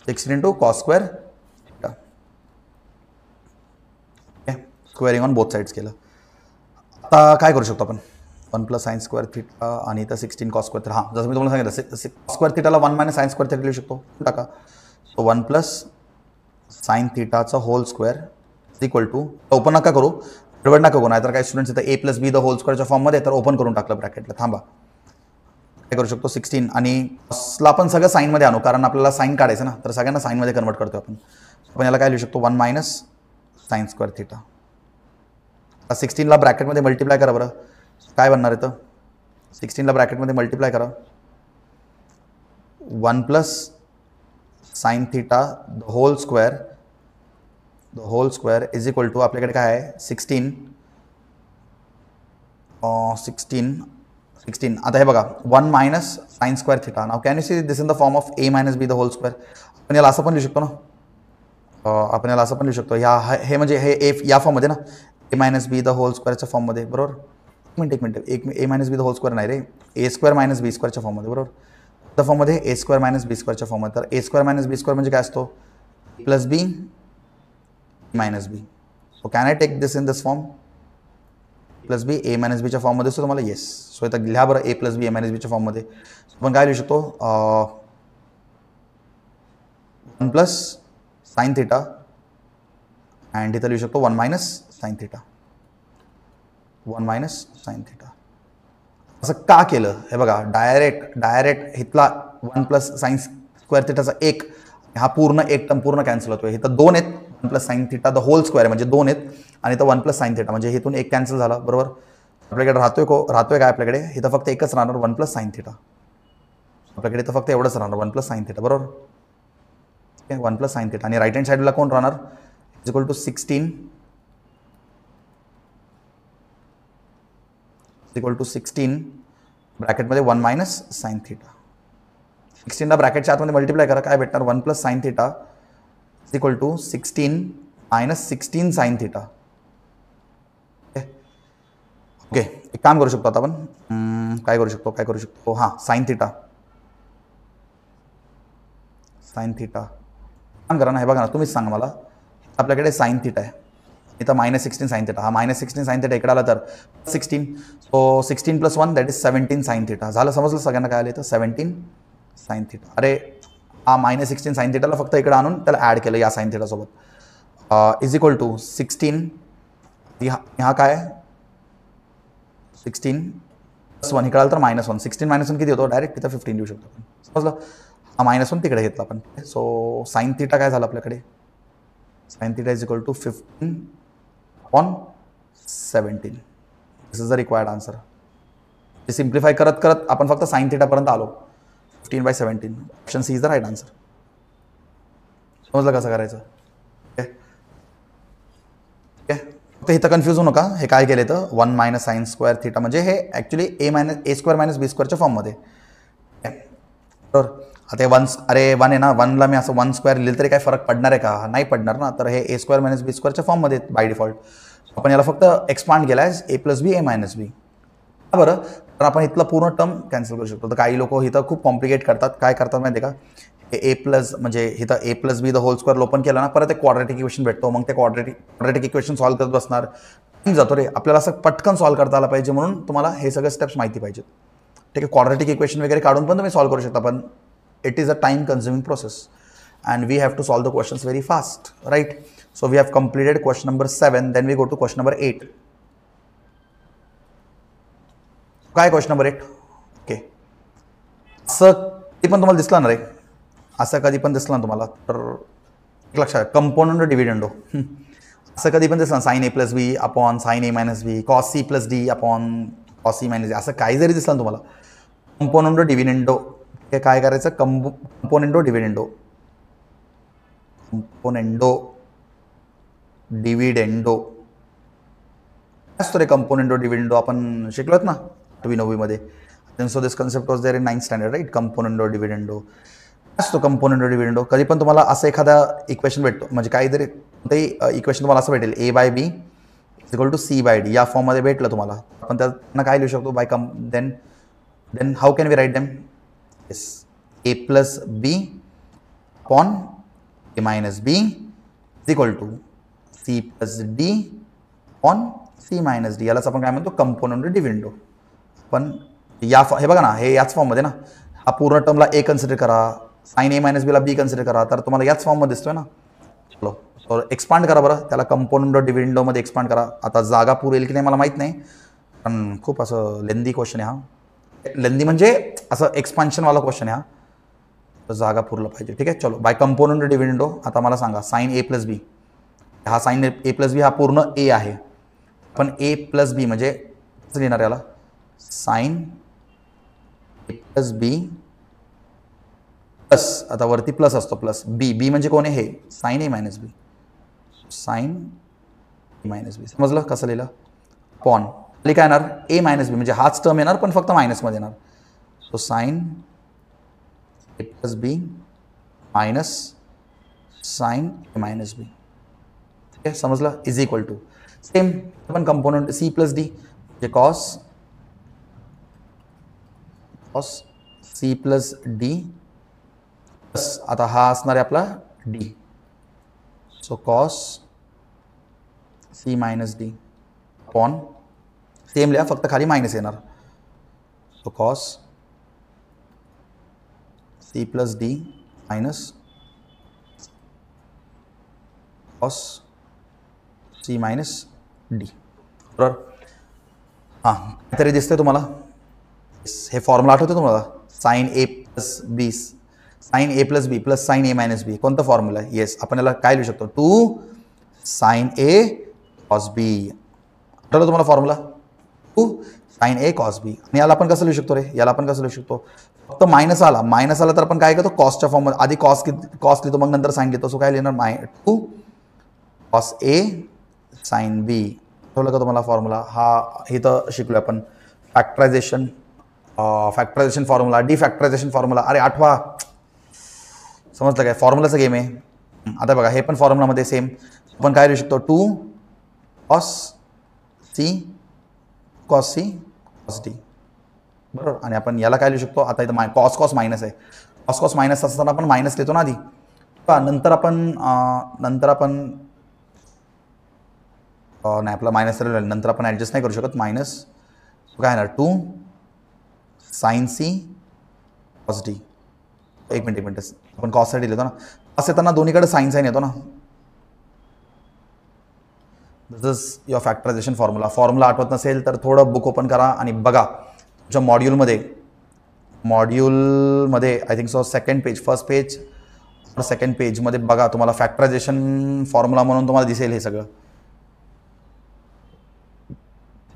16 into cos square theta. Okay, squaring on both sides केलं. आता काय करू शकतो आपण, 1 + साइन स्क्वेअर थिटा आणि इथं 16 कॉस स्क्वेअर थिटा. हां, जसं मी तुम्हाला सांगितलं कॉस स्क्वेअर थिटाला 1 - साइन स्क्वेअर थिटा लिहू शकतो, टाका. सो 1 + साइन थिटाचा whole square equal to, open नका करू, गडबड नका करू, नाहीतर काही स्टुडंट्स इथं a + b द होल स्क्वेअरच्या फॉर्ममध्ये, तर ओपन करून टाकलं ब्रॅकेटला. थांबा, काय करू शकतो 16 आणि कॉसला आपण सगळं साईनमध्ये आणू कारण आपल्याला साईन काढायचं ना, तर सगळ्यांना साईनमध्ये कन्वर्ट करतो आपण. आपण याला काय लिहू शकतो, 1 - साइन स्क्वेअर थिटा. 16ला ब्रॅकेटमध्ये मल्टिप्लाय करा बरं, काय बनणार आहे तर 16ला ब्रॅकेटमध्ये मल्टिप्लाय करा. 1 + sine theta the whole square is equal to, आपल्याकडे काय आहे 16. आता हे बघा 1 - sine square theta. Now can you see this in the form of a - b the whole square. आपण याला असं पण लिहू शकतो ना, आपण याला असं पण लिहू शकतो, हे म्हणजे हे a या फॉर्ममध्ये ना, a - b द होल स्क्वेअरच्या फॉर्ममध्ये, बरोबर. एक minute a - b the whole square नाही रे, a² - b² च्या फॉर्ममध्ये, बरोबर. त्या फॉर्ममध्ये a² - b² च्या फॉर्ममध्ये. तर a² - b² म्हणजे काय असतो, + b - b. So can I take this in this form, + b a - b च्या फॉर्ममध्ये असतो तुम्हाला, येस. सो इथं लिहा बरं a + b a - b च्या फॉर्ममध्ये. आपण काय लिहू शकतो, 1 + साइन थिटा अँड इथं लिहू शकतो 1 - साइन थिटा. 1 - sine theta. असं का केलं, हे बघा, डायरेक्ट इथला 1 + साइन स्क्वेअर थिटाचा 1, हा पूर्ण एक टर्म पूर्ण कॅन्सल होतोय. इथं 2 आहेत, 1 + sine theta the whole square म्हणजे 2 आहेत आणि इथं 1 + साइन थिटा म्हणजे इथून एक कॅन्सल झाला, बरोबर. आपल्याकडे राहतोय काय, आपल्याकडे इथं फक्त एकच राहणार 1 + साइन थिटा. आपल्याकडे इथं फक्त एवढंच राहणार 1 + साइन थिटा, बरोबर. 1 + साइन थिटा आणि राईट हँड साईडला कोण राहणार, इज इक्वल टू 16 ब्रॅकेटमध्ये 1 - साइन थिटा. 16ला ब्रॅकेटच्या आतमध्ये मल्टिप्लाय करा, काय भेटणार, 1 + sine theta is equal to 16 - 16 sine theta. Okay, एक काम करू शकतो आता आपण, काय करू शकतो, हां, साइन थिटा काम करा ना. हे बघा ना, तुम्हीच सांगा मला, आपल्याकडे साइन थिटा आहे, इथं -16 साइन थिटा. हा -16 साइन थिटा इकडे आला तर 16. So 16 + 1 that is 17 sine theta. झालं, समजलं सगळ्यांना काय आलं इथं, 17 साइन थिटा. अरे हा -16 साइन थिटाला फक्त इकडे आणून त्याला ॲड केलं या साइन थिटा सोबत, इज इक्वल टू 16. हा काय 16 + 1 इकडे आलं तर -1. 16 - 1 किती होतो, डायरेक्ट तिथं 15 लिहू शकतो आपण, समजलं. हा -1 तिकडे घेतला आपण. सो साइन थिटा काय झालं आपल्याकडे, sine theta is equal to 15/17. This is the required answer. Simplify करत आपण फक्त साइन थिटापर्यंत आलो. 15/17. Option C is the right answer. समजलं कसं करायचं, ओके. फक्त इथं कन्फ्यूज होऊ नका, हे काय केलं तर 1 - साइन स्क्वेअर थिटा म्हणजे हे ॲक्च्युली a² - b² फॉर्ममध्ये, बरोबर. आता हे 1 आहे ना, 1ला मी असं 1² लिहिलं तरी काय फरक पडणार आहे का, नाही पडणार ना. तर हे a² - b² फॉर्ममध्ये बाय डिफॉल्ट. आपण याला फक्त एक्सपांड केला आहे a + b a - b. बरं, तर आपण इथलं पूर्ण टर्म कॅन्सल करू शकतो. तर काही लोक इथं खूप कॉम्प्लिकेट करतात, काय करतात माहिती आहे का, a+ म्हणजे इथं a + b the whole square open केलं ना, परत एक क्वाड्रॅटिक इक्वेशन भेटतो, मग ते क्वाड्रॅटिक इक्वेशन सॉल्व्ह करत बसणार, जातो रे. आपल्याला असं पटकन सॉल्व्ह करता आलं पाहिजे, म्हणून तुम्हाला हे सगळे स्टेप्स माहिती पाहिजेत, ठीक आहे. क्वाड्रॅटिक इक्वेशन वगैरे काढून पण तुम्ही सॉल्व्ह करू शकता, पण it is a time consuming process and we have to solve the questions very fast, right? So we have completed question number 7, then we go to question number 8. काय question number 8. Okay, असं कधी पण तुम्हाला दिसला ना रे, असं कधी पण दिसला ना तुम्हाला तर लक्षात, कंपोनंट डिव्हिडंडो. असं कधी पण दिसलं sine A plus B upon sine A minus B, cos C plus D upon cos C minus D, असं काही जरी दिसलं ना तुम्हाला, कंपोनंटो डिव्हिडेंडो. हे काय करायचं, कंपोनेंटो डिव्हिडेंडो, कंपोनेंटो डिव्हिडेंडो असतो रे. कंपोनेंटो डिव्हिडेंडो आपण शिकलोत ना 8वी 9वी मध्ये. So this concept was there in 9th standard, right. Componendo dividendo असतो, कंपोनेंटो डिव्हिडेंडो. कधी पण तुम्हाला असं एखादा इक्वेशन भेटतो, म्हणजे काहीतरी कोणतंही इक्वेशन तुम्हाला असं भेटेल, A by B is equal to C by D, या फॉर्ममध्ये भेटलं तुम्हाला, आपण त्यांना काय लिहू शकतो, by then how can we write them. Yes, A plus B upon A minus B is equal to C plus D upon C minus D. यालाच आपण काय म्हणतो, कंपोनेंट डिव्हिडेंडो. पण या हे बघा ना, हे याच फॉर्ममध्ये ना, हा पूर्ण टर्मला ए कन्सिडर करा, साइन ए मायनस बीला बी कन्सिडर करा, तर तुम्हाला याच फॉर्ममध्ये दिसतोय ना. चलो, तर एक्सपांड करा बरं, त्याला कंपोनेंट डिव्हिडेंडोमध्ये एक्सपांड करा. आता जागा पुरेल की नाही मला माहीत नाही, पण खूप असं लेंदी क्वेश्चन आहे हा. लेंदी म्हणजे असं एक्सपान्शनवाला क्वेश्चन आहे हा, तर जागा पुरलं पाहिजे. ठीक आहे, चलो, बाय कंपोनेंट डिव्हिडेंडो. आता मला सांगा, साइन ए प्लस बी, हा साइन ए प्लस बी हा पूर्ण ए आहे, पण ए प्लस बी म्हणजे कसं लिहिणार याला, sign A plus B plus, आता वरती प्लस असतो, प्लस बी, बी म्हणजे कोण आहे, हे sign A minus B, sign A minus बी. समजलं कसं लिहिलं, पॉन खाली काय येणार, ए मायनस बी म्हणजे हाच टर्म येणार, पण फक्त मायनसमध्ये येणार. So sine A plus B minus sine A minus B. ठीक आहे, समजलं, इज इक्वल टू सेम पण कंपोनेंट सी प्लस डी म्हणजे cos C plus D plus, आता हा असणार आहे आपला D, so cos C minus D upon, same लिहा फक्त खाली मायनस येणार, so cos C plus D minus cos C minus D. बरोबर, हां तरी दिसतंय तुम्हाला, हे फॉर्म्युला आठवतो तुम्हाला, sign A plus B, sign A plus B plus sign A minus बी, कोणता फॉर्म्युला आहे. येस, आपण याला काय लिहू शकतो, 2 साइन ए कॉस बी. आठवलं तुम्हाला फॉर्म्युला, 2 साइन ए कॉस बी. आणि याला आपण कसं लिहू शकतो रे, याला आपण कसं लिहू शकतो, फक्त मायनस आला तर आपण काय करतो, कॉसच्या फॉर्ममध्ये आधी कॉस लिहितो, मग नंतर साइन घेतो. सो काय लिहिणार, 2 कॉस ए साइन बी. आठवलं का तुम्हाला फॉर्म्युला, हा इथं शिकलो आपण, फॅक्टरायझेशन फॉर्म्युला, डिफॅक्टरायझेशन फॉर्म्युला. अरे आठवा, समजलं काय, फॉर्म्युलाचा गेम आहे. आता बघा, हे पण फॉर्म्युलामध्ये सेम आपण काय लिहू शकतो, 2 कॉस सी कॉस डी. बरोबर, आणि आपण याला काय लिहू शकतो, आता इथं कॉस मायनस आहे, कॉस मायनस असताना आपण मायनस लिहितो ना आधी, नंतर आपण नाही, आपला मायनस नंतर आपण ॲडजस्ट नाही करू शकत, मायनस काय येणार, 2 साइन सी कॉस डी. एक मिनिट आपण कॉससाठी लिहितो ना, कॉस येताना दोन्हीकडे साइन येतो ना. दिस इज युअर फॅक्टरायझेशन फॉर्म्युला आठवत नसेल तर थोडं बुक ओपन करा आणि बघा, तुमच्या मॉड्यूलमध्ये I think so second page, first page second पेजमध्ये बघा, तुम्हाला फॅक्टरायझेशन फॉर्म्युला म्हणून तुम्हाला दिसेल हे सगळं.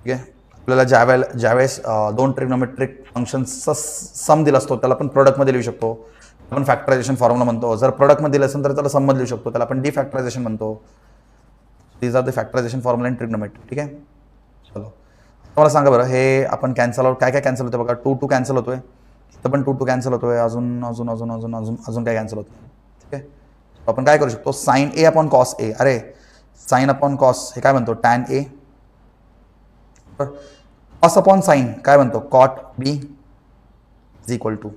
ठीक आहे, आपल्याला ज्यावेळेस 2 ट्रिग्नोमेट्रिक फंक्शन्सचा सम दिला असतो, त्याला आपण प्रोडक्टमध्ये लिहू शकतो, आपण फॅक्टरायझेशन फॉर्म्युला म्हणतो. जर प्रोडक्टमध्ये दिलं असेल तर त्याला सममध्ये लिहू शकतो, त्याला आपण डिफॅक्टरायझेशन म्हणतो. These are the factorization formula in trigonometry. ठीक आहे, चलो मला सांगा बरं, हे आपण कॅन्सल आउट काय कॅन्सल होतं बघा, 2 कॅन्सल होतोय, इथं पण 2 कॅन्सल होतोय, अजून काय कॅन्सल होतं. ठीक आहे, आपण काय करू शकतो, sine A upon cos A, अरे साइन अपॉन कॉस हे काय म्हणतो, tan A, cos upon sine काय म्हणतो, cot B is equal to,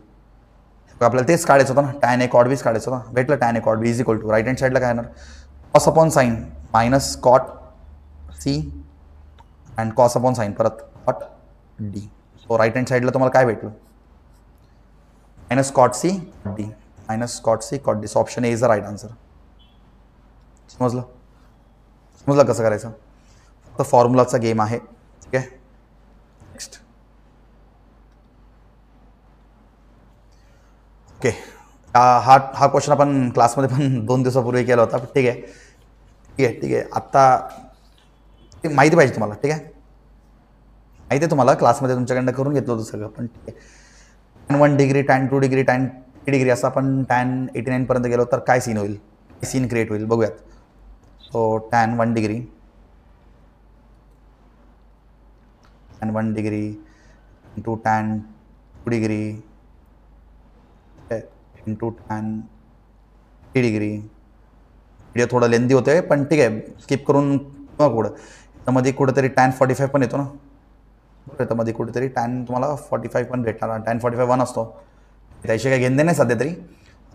आपल्याला तेच काढायचं होतं ना, टॅन ए कॉट बीच काढायचं होतं, भेटलं tan A cot B is equal to, right hand साईडला काय येणार, cos upon sine minus cot C and cos upon sine परत cot D. So right hand साईडला तुम्हाला काय भेटलं, minus cot C D, minus cot C cot D. So option A is the right answer. समजलं कसं करायचं, फक्त फॉर्म्युलाचा game आहे. ठीक आहे, नेक्स्ट ओके, हा क्वेश्चन आपण क्लासमध्ये पण 2 दिवसापूर्वी केला होता. ठीक आहे ठीक आहे ठीक आहे. आत्ता माहिती पाहिजे तुम्हाला. ठीक आहे, माहिती आहे तुम्हाला, क्लासमध्ये तुमच्याकडनं करून घेतलं होतं सगळं. पण ठीक आहे, tan 1 degree, tan 2 degree, tan 3 degree असं आपण tan 89 पर्यंत गेलो तर काय सीन होईल, सीन क्रिएट होईल बघूयात. So tan 1 degree, tan 1 degree into tan 2 degree into tan 3 degree. Video थोडं लेंदी होते पण ठीक आहे, स्किप करून पुढं. तर मध्ये कुठेतरी tan 45 पण येतो ना, तर मध्ये कुठेतरी tan तुम्हाला 45 पण भेटणार. tan 45 1 असतो, त्याशी काही घेणं नाही सध्या तरी.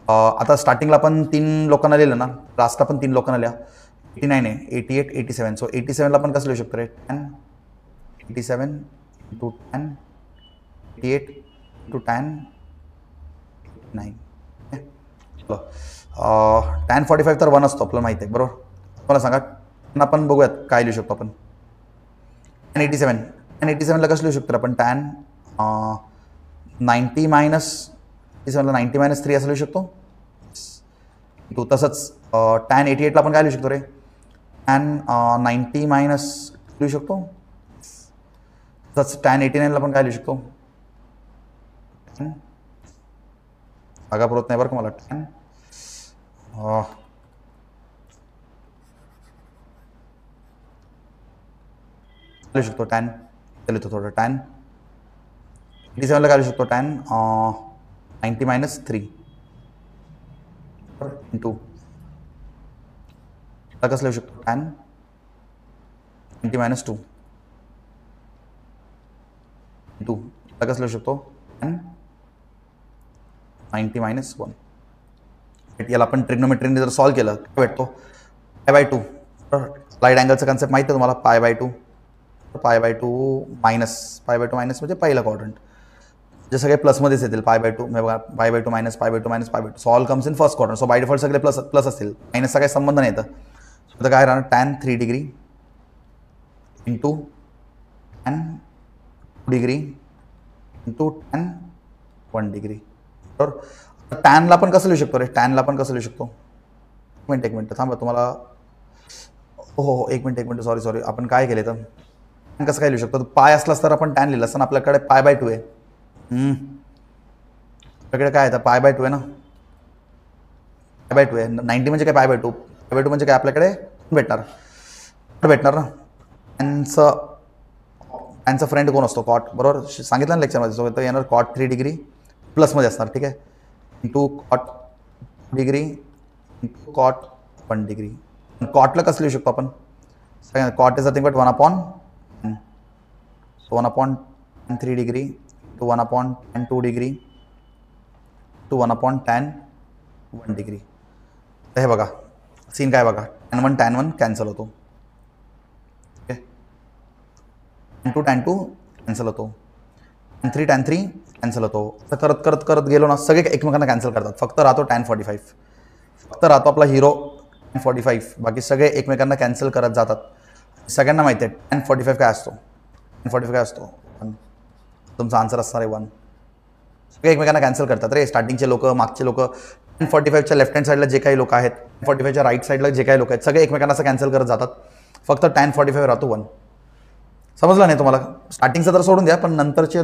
आता स्टार्टिंगला आपण 3 लोकांना लिहिलं ना, लास्टला पण 3 लोकांना लिहा. 89 आहे, 88, 87. सो 87ला पण कसं लिहू शकतो रे, tan 87 into tan 88 into tan 9. चलो, tan 45 तर 1 असतो आपल्याला माहिती आहे बरोबर. मला सांगा आपण बघूयात काय लिहू शकतो आपण. tan 87, tan 87ला कसं लिहू शकतो आपण, tan 90 मायनस 87ला 90 मायनस 3 असं लिहू शकतो. तो तसंच tan 88ला आपण काय लिहू शकतो रे, tan 90 मायनस लिहू शकतो. तसंच tan 89ला पण काय लिहू शकतो, जागा पुरत नाही बरं का मला. tan लिहू शकतो tan, लिहितो थोडं, tan 87ला काय लिहू शकतो, tan 90 मायनस 3 इंटू कसं लिहू शकतो, tan 90 मायनस 2 इंटू कसं लिहू शकतो, tan 90 मायनस 1. याला आपण ट्रिग्नोमेट्रीने जर सॉल्व केलं काय भेटतो, π/2. स्लाइड अँगलचा कन्सेप्ट माहिती आहे तुम्हाला, π/2. π/2 मायनस, π/2 मायनस म्हणजे पहिला क्वाड्रंट, जे सगळे प्लसमध्येच येतील. π/2 बघा, π/2 minus, π/2 minus, π/2. So all comes in first quadrant. So by default सगळे प्लस असतील, मायनसचा काही संबंध नाही येतं. तर काय राहणार, tan 3 degree into tan 2 degree into tan 1 degree बरोबर. टॅनला पण कसं लिहू शकतो रे, टॅनला पण कसं लिहू शकतो, एक मिनिट थांबा तुम्हाला. हो एक मिनिट सॉरी आपण काय केलं तर कसं काय लिहू शकतो, पाय असलास तर आपण टॅन लिहिलं असताना आपल्याकडे π/2 आहे. आपल्याकडे काय आहे, π/2 आहे ना, π/2 आहे. 90 म्हणजे काय, π/2 म्हणजे काय आपल्याकडे भेटणार ना. टॅनचा फ्रेंड कोण असतो, कॉट बरोबर, सांगितलं ना लेक्चरमध्ये. सो तर येणार cot 3 डिग्री प्लसमध्ये असणार. ठीक आहे, into cot degree into cot 1 degree. कॉटला कसं लिहू शकतो आपण, cot is nothing but 1/10. So 1/tan 3 degree to 1/tan 2 degree to 1/tan 1 degree. तर हे बघा सीन काय बघा, tan 1 कॅन्सल होतो, tan 2 कॅन्सल होतो, tan 3 कॅन्सल होतो. तर करत गेलो ना, सगळे एकमेकांना कॅन्सल करतात. फक्त राहतो tan 45, फक्त राहतो आपला हिरो tan 45. बाकी सगळे एकमेकांना कॅन्सल करत जातात. सगळ्यांना माहिती आहे tan 45 काय असतो, tan 45 काय असतो, तुमचा आन्सर असणार आहे 1. सगळे एकमेकांना कॅन्सल करतात रे, स्टार्टिंगचे लोक, मागचे लोक. tan 45च्या लेफ्ट हँड साईडला जे काही लोक आहेत, tan 45च्या राईट साईडला जे काही लोक आहेत, सगळे एकमेकांना असं कॅन्सल करत जातात. फक्त tan 45 राहतो 1. समजलं नाही तुम्हाला, स्टार्टिंगचं तर सोडून द्या, पण नंतरचे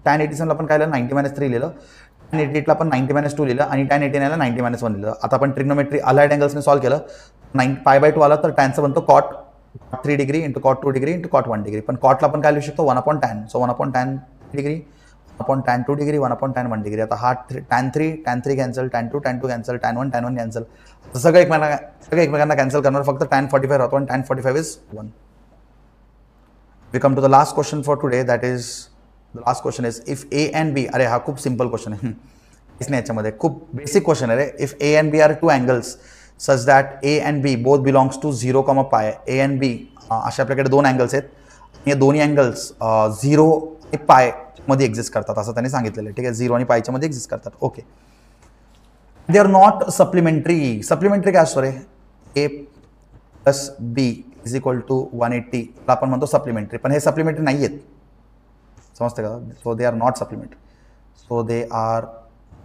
tan 87ला पण काय लिहिलं, 90-3 लिहिलं, tan 88ला पण 90-2 लिहिलं, आणि tan 89ला 90-1 लिहिलं. आता आपण ट्रिग्नोमेट्री अलाइड अँगल्सने सॉल्व केलं. π/2 आला तर टॅनचं बनतो cot 3 degree into cot 2 degree into cot 1 degree. पण कॉटला पण काय लिहू शकतो, 1/tan. So 1/tan degree, 1/tan 2 degree, 1/tan 1 degree. आता हा tan 3 cancel, tan 2 cancel, tan 1 cancel. सगळे एकमेकांना कॅन्सल करणार. फक्त tan 45 राहतो, आणि tan 45 is 1. We come to the last question for today. That is, the last question is, if A and B, अरे हा खूप सिंपल क्वेश्चन आहे, इसने याच्यामध्ये खूप बेसिक क्वेश्चन आहे रे. If A and B are two angles such that A and B both belongs to 0, π. A and B असे आपल्याकडे 2 अँगल्स आहेत. हे दोन्ही अँगल्स 0 आणि π मध्ये एक्झिस्ट करतात असं त्यांनी सांगितलेलं आहे. ठीक आहे, 0 आणि π मध्ये एक्झिस्ट करतात. Okay, they are not supplementary. Supplementary काय असतो रे, A plus B is equal to 180 आपण म्हणतो सप्लिमेंटरी. पण हे सप्लिमेंटरी नाही आहेत, समजते का. So they are not supplementary. So they are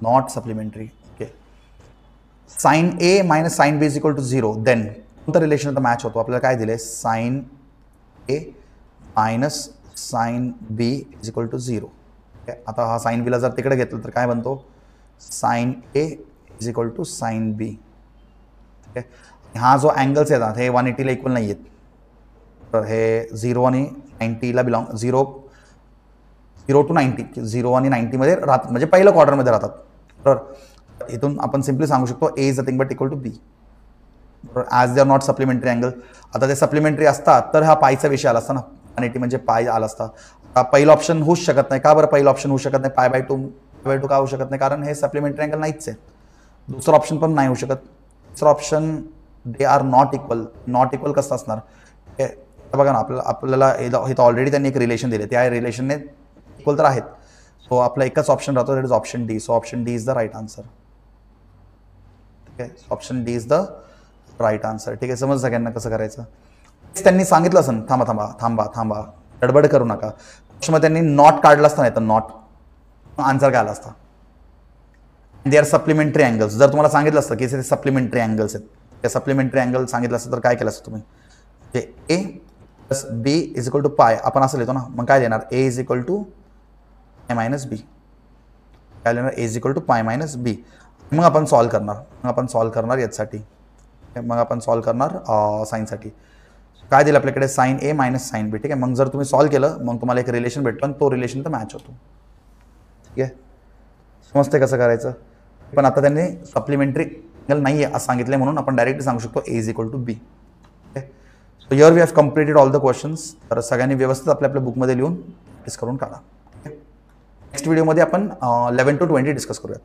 not supplementary. Okay. Sine A minus sine B is equal to 0. Then कोणतं रिलेशन आता मॅच होतो? आपल्याला काय दिले? Sine A minus sine B is equal to 0. आता हा साइन बीला जर तिकडे घेतलं तर काय बनतो? Sine A is equal to sine B. ठीक आहे. हा जो अँगल्स येतात हे 180ला इक्वल नाही आहेत. तर हे 0 आणि 90ला बिलॉंग 0 टू 90, 0 आणि 90मध्ये राहतात, म्हणजे पहिल्या क्वार्टरमध्ये राहतात. तर इथून आपण सिम्पली सांगू शकतो A is nothing but equal to B. As they are not supplementary angle. आता ते सप्लिमेंटरी असतात तर हा पायचा विषय आला असता ना, 180 म्हणजे पाय आला असता. पहिलं ऑप्शन होऊच शकत नाही. का बरं पहिलं ऑप्शन होऊ शकत नाही? पाय/2 का होऊ शकत नाही? कारण हे सप्लिमेंटरी अँगल नाहीच आहे. दुसरं ऑप्शन पण नाही होऊ शकत. तिसरं option they are not equal. Not equal कसं असणार? बघा ना, आपल्याला इथं ऑलरेडी त्यांनी एक रिलेशन दिले, त्या रिलेशनने इक्वल तर आहेत. सो आपला एकच ऑप्शन राहतो, that is option D. So option D is the right answer. ठीक आहे. Option D is the right answer. ठीक आहे. समज सगळ्यांना कसं करायचं? त्यांनी सांगितलं असं, थांबा थांबा थांबा थांबा गडबड करू नका. मग त्यांनी नॉट काढला असता, नाही तर नॉट आन्सर काय आला असता? They are supplementary angles. जर तुम्हाला सांगितलं असतं की ते सप्लिमेंटरी अँगल्स आहेत, त्या सप्लिमेंटरी अँगल सांगितलं असतं तर काय केलं असतं तुम्ही? ते A plus B is equal to pi आपण असं लिहितो ना, मग काय देणार? A is equal to pi minus B. काय लिहिणार? A is equal to pi minus B. मग आपण सॉल्व करणार याच्यासाठी. मग आपण सॉल्व करणार साईनसाठी. काय दिलं आपल्याकडे? Sign A minus sine B. ठीक आहे. मग जर तुम्ही सॉल्व केलं मग तुम्हाला एक रिलेशन भेटतो आणि तो रिलेशन तर मॅच होतो. ठीक आहे. समजते कसं करायचं? पण आता त्यांनी सप्लिमेंटरी अँगल नाही आहे असं सांगितलं म्हणून आपण डायरेक्टली सांगू शकतो A is equal to B. So here we have completed all the questions. तर सगळ्यांनी व्यवस्थित आपल्या बुकमध्ये लिहून प्रॅक्टिस करून काढा. नेक्स्ट व्हिडिओमध्ये आपण 11 to 20 डिस्कस करूयात.